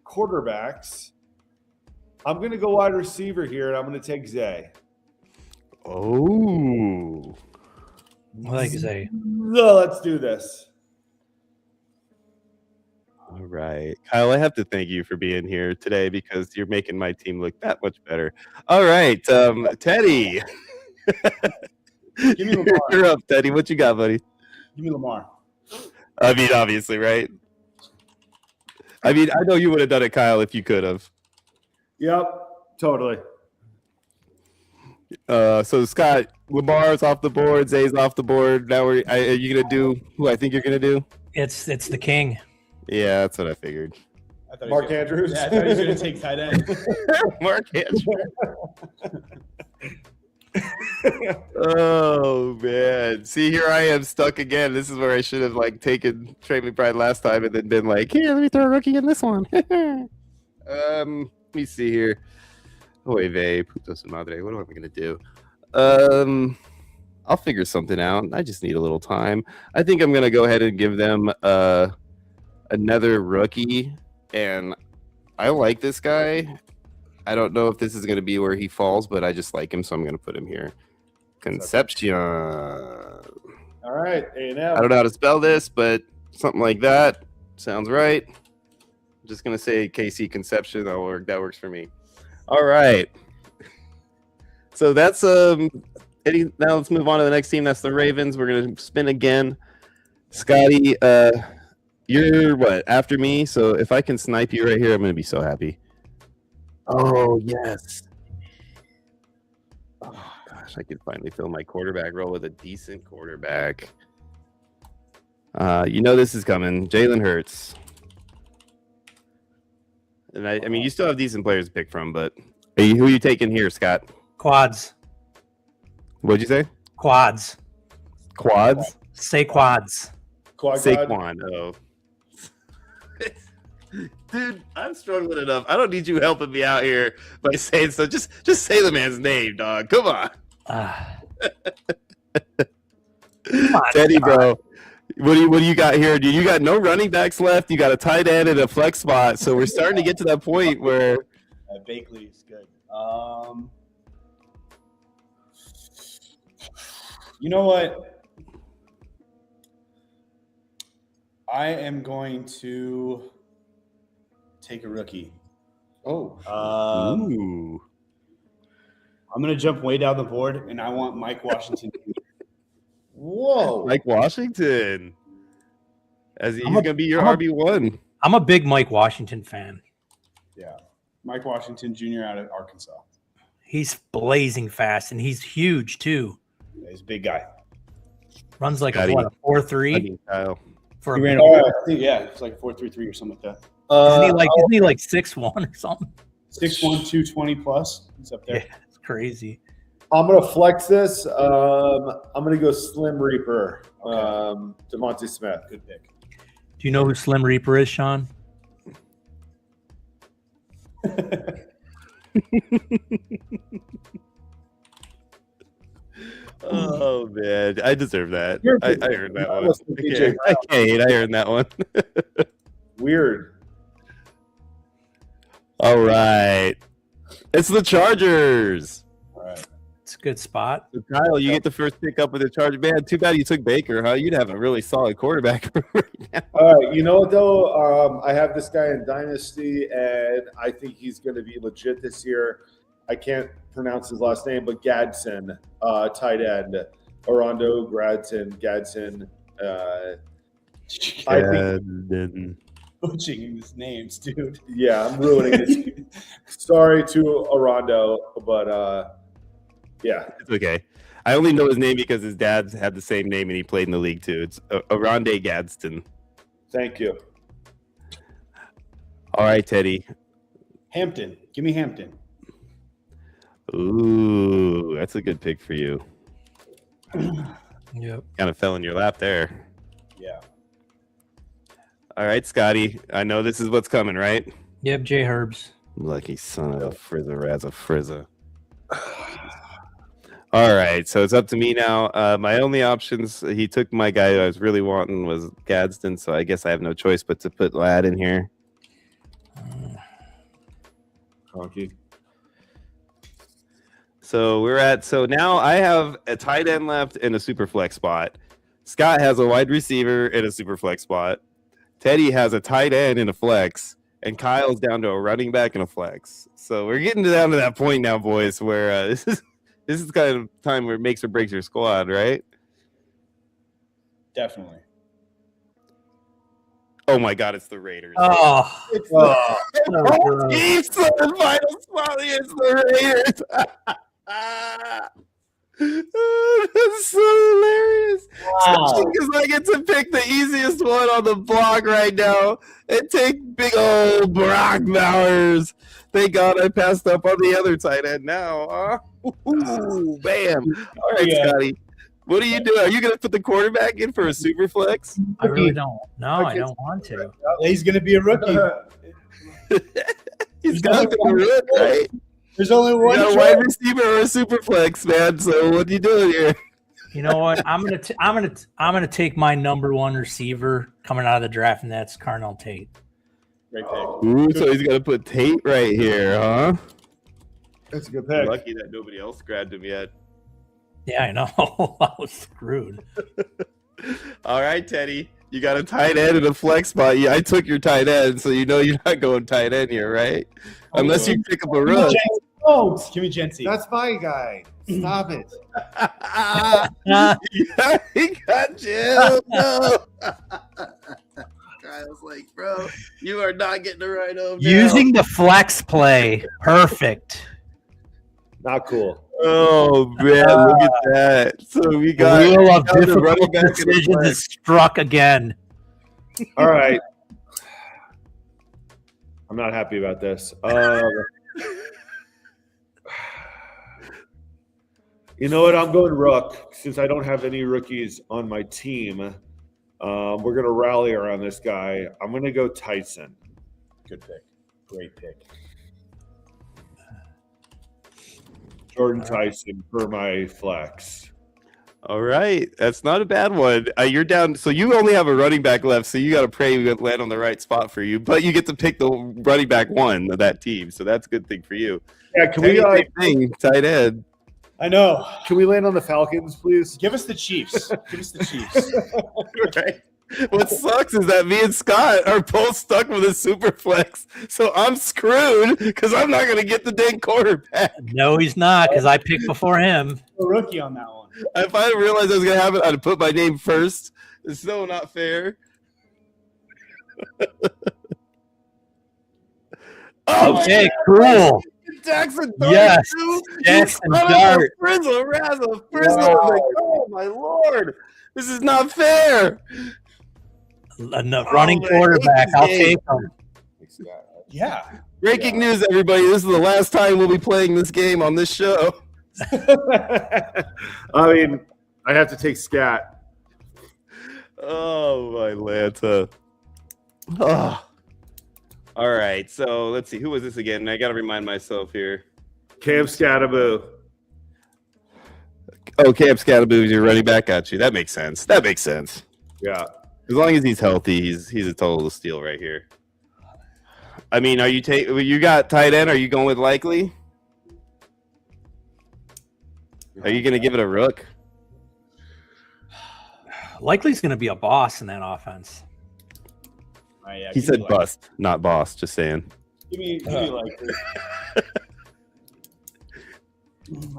quarterbacks, I'm going to go wide receiver here, and I'm going to take Zay. Oh. I like Zay. No, let's do this. All right. Kyle, I have to thank you for being here today because you're making my team look that much better. All right, Teddy. Give me Lamar. You're up, Teddy. What you got, buddy? Give me Lamar. I mean, obviously, right? I mean, I know you would have done it, Kyle, if you could have. Yep, totally. So, Scott, Lamar's off the board. Zay's off the board. Now, are you going to do who I think you're going to do? It's the king. Yeah, that's what I figured. I thought Mark Andrews. Yeah, I thought he was going to take tight end. Mark Andrews. Oh man! See, here I am stuck again. This is where I should have taken Trey McBride last time and then been like, "Here, let me throw a rookie in this one." Let me see here. Oy vey, puto su madre. What am I gonna do? I'll figure something out. I just need a little time. I think I'm gonna go ahead and give them another rookie, and I like this guy. I don't know if this is going to be where he falls, but I just like him, so I'm going to put him here. Concepcion. All right, A&M. I don't know how to spell this, but something like that sounds right. I'm just going to say KC Conception. That'll work. That works for me. All right. So that's Eddie. Now let's move on to the next team. That's the Ravens. We're going to spin again. Scotty, you're what after me? So if I can snipe you right here, I'm going to be so happy. Oh, yes. Oh, gosh, I could finally fill my quarterback role with a decent quarterback. This is coming. Jalen Hurts. And I mean, you still have decent players to pick from, but who are you taking here, Scott? Quads. What'd you say? Quads. Quads? Say quads. Saquon. Oh. Dude, I'm struggling enough. I don't need you helping me out here by saying so. Just say the man's name, dog. Come on. Teddy, bro. What do you got here? Dude, you got no running backs left. You got a tight end and a flex spot. So we're starting to get to that point where Bakley is good. You know what? I am going to take a rookie. Oh. ooh. I'm going to jump way down the board, and I want Mike Washington. Whoa. Mike Washington. He's going to be your RB1. I'm a big Mike Washington fan. Yeah. Mike Washington Jr. out of Arkansas. He's blazing fast, and he's huge, too. Yeah, he's a big guy. Runs like Scotty. a 4.3? Kyle. For He a ran minute. it's like a 4.33 or something like that. Isn't he like 6'1" or something? 6'1", 220 plus. He's up there. Yeah, it's crazy. I'm going to flex this. I'm going to go Slim Reaper, Devontae Smith. Good pick. Do you know who Slim Reaper is, Sean? Oh, man. I deserve that. I earned that one. Listen, DJ I can't. I earned that one. Weird. All right. It's the Chargers. All right. It's a good spot. So Kyle, you get the first pick up with the Chargers. Man, too bad you took Baker, huh? You'd have a really solid quarterback right now. All right. You know what, though? I have this guy in Dynasty, and I think he's going to be legit this year. I can't pronounce his last name, but Gadsden, tight end. Orondo, Gadsden. I think, Butching his names, dude. yeah, I'm ruining this. Sorry to Orondo, but yeah. It's okay. I only know his name because his dad had the same name and he played in the league too. It's Aronde Gadsden. Thank you. All right, Teddy. Hampton. Give me Hampton. Ooh, that's a good pick for you. Yep. Kind of fell in your lap there. Yeah. All right, Scotty. I know this is what's coming, right? Yep. J Herbs. Lucky son of a Frizza Razza Frizza. All right, so it's up to me now. My only options, he took my guy who I was really wanting was Gadsden, so I guess I have no choice but to put Ladd in here. Honky. So now I have a tight end left and a super flex spot. Scott has a wide receiver and a super flex spot. Teddy has a tight end and a flex, and Kyle's down to a running back and a flex. So we're getting down to that point now, boys, where this is kind of time where it makes or breaks your squad, right? Definitely. Oh my God, it's the Raiders. Oh, It's Chiefs on the final spot against the Raiders. Oh, that's so hilarious. Especially because I get to pick the easiest one on the block right now and take big old Brock Bowers. Thank God I passed up on the other tight end now. Ooh, bam. All right, Scotty. What are you doing? Are you going to put the quarterback in for a super flex? I really don't. No, I don't want to. He's going to be a rookie. He's got to be a rook, right? There's only one. You got a wide receiver or a super flex, man. So what are you doing here? You know what? I'm gonna take my number one receiver coming out of the draft, and that's Carnell Tate. Great pick. Ooh, so he's going to put Tate right here, huh? That's a good pick. Lucky that nobody else grabbed him yet. Yeah, I know. I was screwed. All right, Teddy. You got a tight end and a flex spot. Yeah, I took your tight end, so you know you're not going tight end here, right? Unless you pick up a rook. Give me Jency. That's my guy. Stop it. He got Jim. No. Kyle's like, bro, you are not getting the right over. Using the flex play, perfect. Not cool. Oh man, look at that. So we got The wheel of the running difficult back and the decisions flex. is struck again. All right. I'm not happy about this. You know what? I'm going rook since I don't have any rookies on my team. We're going to rally around this guy. I'm going to go Tyson. Good pick. Great pick. Jordan Tyson for my flex. All right, that's not a bad one. You're down, so you only have a running back left, so you got to pray we land on the right spot for you. But you get to pick the running back one of that team, so that's a good thing for you. Yeah, can we Same thing, tight end. I know. can we land on the Falcons, please? Give us the Chiefs. Give us the Chiefs. Right. What sucks is that me and Scott are both stuck with a super flex, so I'm screwed because I'm not going to get the dang quarterback. No, he's not, because I picked before him. A rookie on that one. If I realized I was going to have it, I'd put my name first. It's so not fair. Okay, cool. Jackson Yes, Jackson Dart. Frizzle, razzle, frizzle. Like, oh my lord, this is not fair. Running quarterback. I'll take him. Yeah. Breaking news, everybody! This is the last time we'll be playing this game on this show. I mean, I have to take Scat. Oh my Lanta. Oh. All right, so let's see. Who was this again? I got to remind myself here. Cam Scataboo. Oh, Cam Scataboo is your running back. Got you. That makes sense. That makes sense. Yeah. As long as he's healthy, he's a total steal right here. I mean, are you you got tight end? Are you going with Likely? Are you going to give it a rook? Likely's going to be a boss in that offense. Yeah, He said bust, not boss. Just saying. Give me Likely.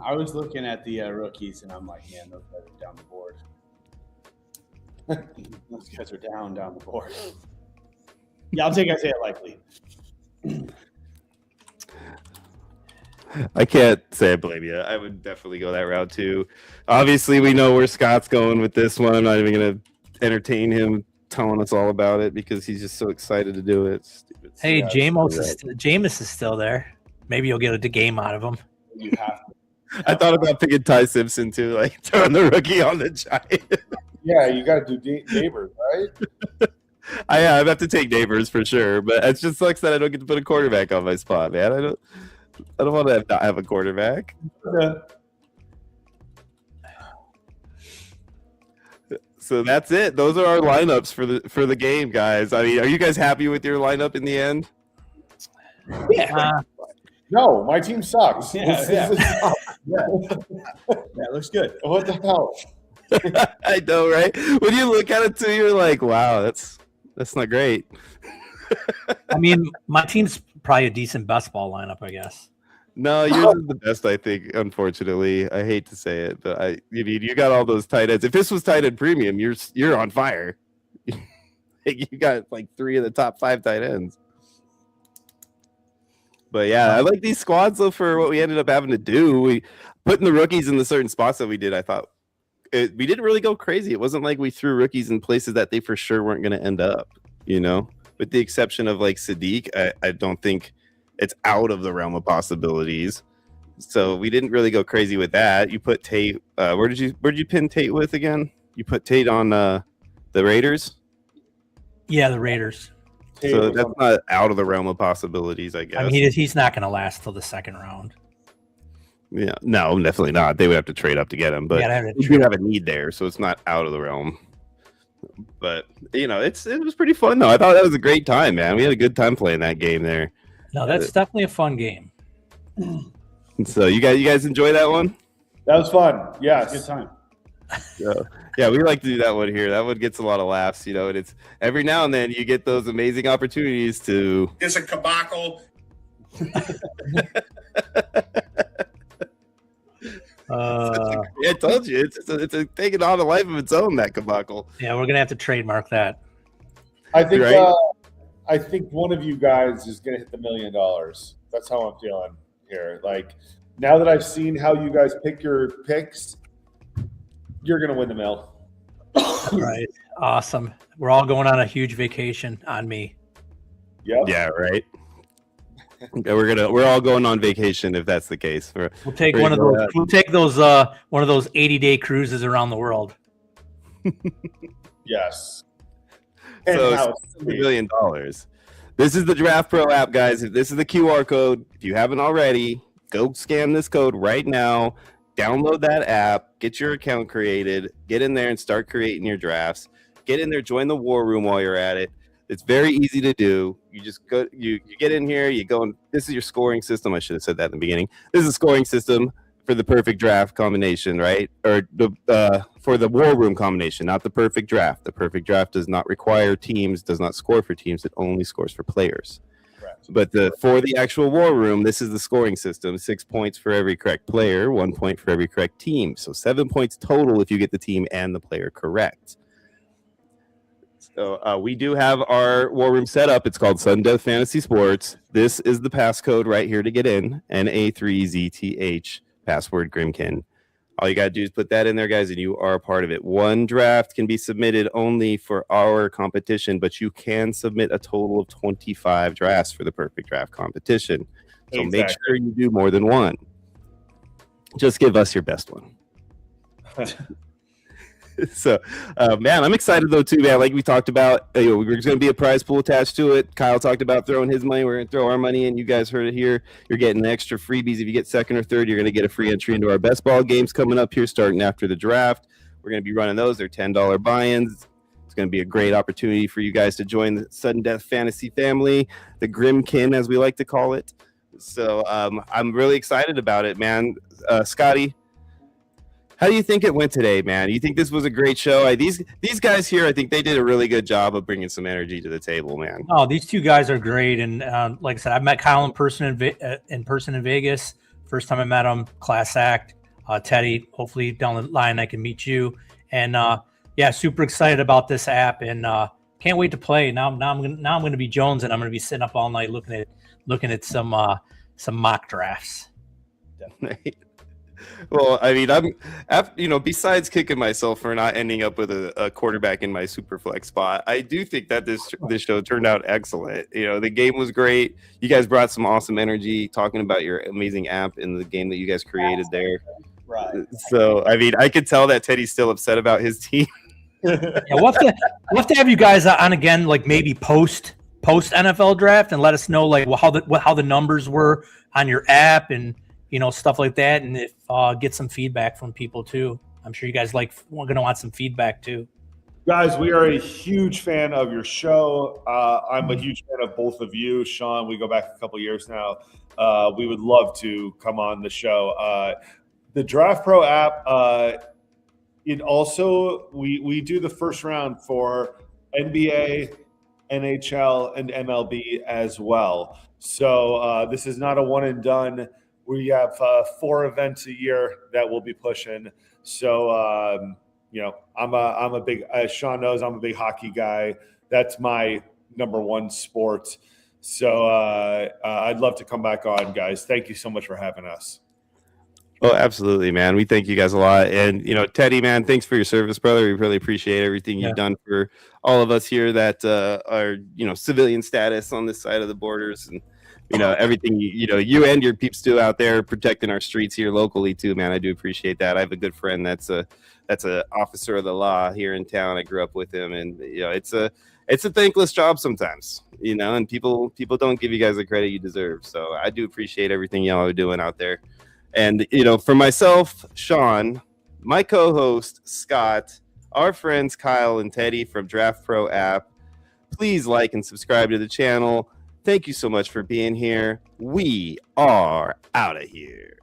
I was looking at the rookies, and I'm like, man, those guys are down the board. Those guys are down the board. Yeah, I'll take Isaiah Likely. I can't say I blame you. I would definitely go that route too. Obviously, we know where Scott's going with this one. I'm not even going to entertain him telling us all about it because he's just so excited to do it. Stupid. Hey, Yeah, Jameis is still there. Maybe you'll get a game out of him. You have to. I thought about picking Ty Simpson too, like throwing the rookie on the Giants. Yeah, you got to do neighbors, right? I have to take Neighbors for sure, but it just sucks that I don't get to put a quarterback on my spot, man. I don't want to not have a quarterback. Yeah. So that's it. Those are our lineups for the game, guys. I mean, are you guys happy with your lineup in the end? No, my team sucks. Yeah, This is Yeah, it looks good. what the hell? I know, right? When you look at it too, you're like, wow, that's not great. I mean, my team's probably a decent best ball lineup, I guess. No, yours is the best, I think. Unfortunately, I hate to say it, but you got all those tight ends. If this was tight end premium, you're on fire. You got like 3 of the top 5 tight ends. But yeah, I like these squads though for what we ended up having to do. We putting the rookies in the certain spots that we did. I thought we didn't really go crazy. It wasn't like we threw rookies in places that they for sure weren't going to end up. With the exception of like Sadiq, I don't think it's out of the realm of possibilities. So we didn't really go crazy with that. You put Tate. Where did you pin Tate with again? You put Tate on the Raiders. Yeah, the Raiders. So that's not out of the realm of possibilities, I guess. I mean, he's not going to last till the second round. Yeah, no, definitely not. They would have to trade up to get him, but we do have a need there, so it's not out of the realm. But it was pretty fun though. I thought that was a great time, man. We had a good time playing that game there. No, that's definitely a fun game. So you guys enjoy that one? That was fun. Yes. Good time. Yeah, we like to do that one here. That one gets a lot of laughs, and it's every now and then you get those amazing opportunities to. It's a debacle. I told you it's taking on a life of its own, that debacle. Yeah, we're gonna have to trademark that. I think Right? I think one of you guys is gonna hit the $1 million. That's how I'm feeling here. Like now that I've seen how you guys pick your picks, you're gonna win the mill. Right. Awesome. We're all going on a huge vacation on me. Yep. Yeah, right. Yeah, we're all going on vacation if that's the case. We'll take one of those. We'll take those. One of those 80-day cruises around the world. Yes. So $1 million. This is the DraftPro app, guys. If this is the QR code, if you haven't already, go scan this code right now. Download that app, get your account created, get in there and start creating your drafts. Get in there, join the war room while you're at it. It's very easy to do. You just go, you get in here, you go, and this is your scoring system. I should have said that in the beginning. This is a scoring system for the perfect draft combination, right? Or for the war room combination, not the perfect draft. The perfect draft does not require teams, does not score for teams. It only scores for players. Correct. But for the actual war room, this is the scoring system. 6 points for every correct player, 1 point for every correct team. So 7 points total if you get the team and the player correct. So we do have our war room set up. It's called Sudden Death Fantasy Sports. This is the passcode right here to get in. NA3ZTH, password Grimkin. All you got to do is put that in there, guys, and you are a part of it. One draft can be submitted only for our competition, but you can submit a total of 25 drafts for the perfect draft competition. So Make sure you do more than one. Just give us your best one. So, man, I'm excited though too, man. Like we talked about, there's going to be a prize pool attached to it. Kyle talked about throwing his money. We're going to throw our money in. You guys heard it here. You're getting extra freebies. If you get second or third, you're going to get a free entry into our best ball games coming up here, starting after the draft. We're going to be running those. They're $10 buy-ins. It's going to be a great opportunity for you guys to join the Sudden Death Fantasy family, the Grimkin, as we like to call it. So I'm really excited about it, man. Scotty, how do you think it went today, man? You think this was a great show? These guys here, I think they did a really good job of bringing some energy to the table, man. Oh, these two guys are great, and like I said, I met Kyle in person in Vegas. First time I met him, class act. Teddy, hopefully down the line I can meet you. And yeah, super excited about this app, and can't wait to play. Now I'm going to be Jones, and I'm going to be sitting up all night looking at some mock drafts. Definitely. Well, I mean, besides kicking myself for not ending up with a quarterback in my super flex spot, I do think that this show turned out excellent. The game was great. You guys brought some awesome energy talking about your amazing app and the game that you guys created there. Right. So, I mean, I could tell that Teddy's still upset about his team. Yeah, we'll have to have you guys on again, like maybe post NFL draft, and let us know like how the numbers were on your app and stuff like that, and if get some feedback from people too. I'm sure you guys we're gonna want some feedback too. Guys, we are a huge fan of your show. I'm a huge fan of both of you, Sean. We go back a couple years now. We would love to come on the show. The DraftPro app. It also we do the first round for NBA, NHL, and MLB as well. So this is not a one and done. We have 4 events a year that we'll be pushing. So I'm a big, as Sean knows, I'm a big hockey guy. That's my number one sport. So I'd love to come back on, guys. Thank you so much for having us. Oh, absolutely, man. We thank you guys a lot. And, Teddy, man, thanks for your service, brother. We really appreciate everything you've done for all of us here that are, civilian status on this side of the borders. And, everything, you and your peeps do out there protecting our streets here locally too, man. I do appreciate that. I have a good friend that's a officer of the law here in town. I grew up with him, and, it's a thankless job sometimes, and people don't give you guys the credit you deserve. So I do appreciate everything y'all are doing out there. And, for myself, Sean, my co-host, Scott, our friends, Kyle and Teddy from DraftPro app, please like and subscribe to the channel. Thank you so much for being here. We are out of here.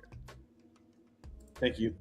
Thank you.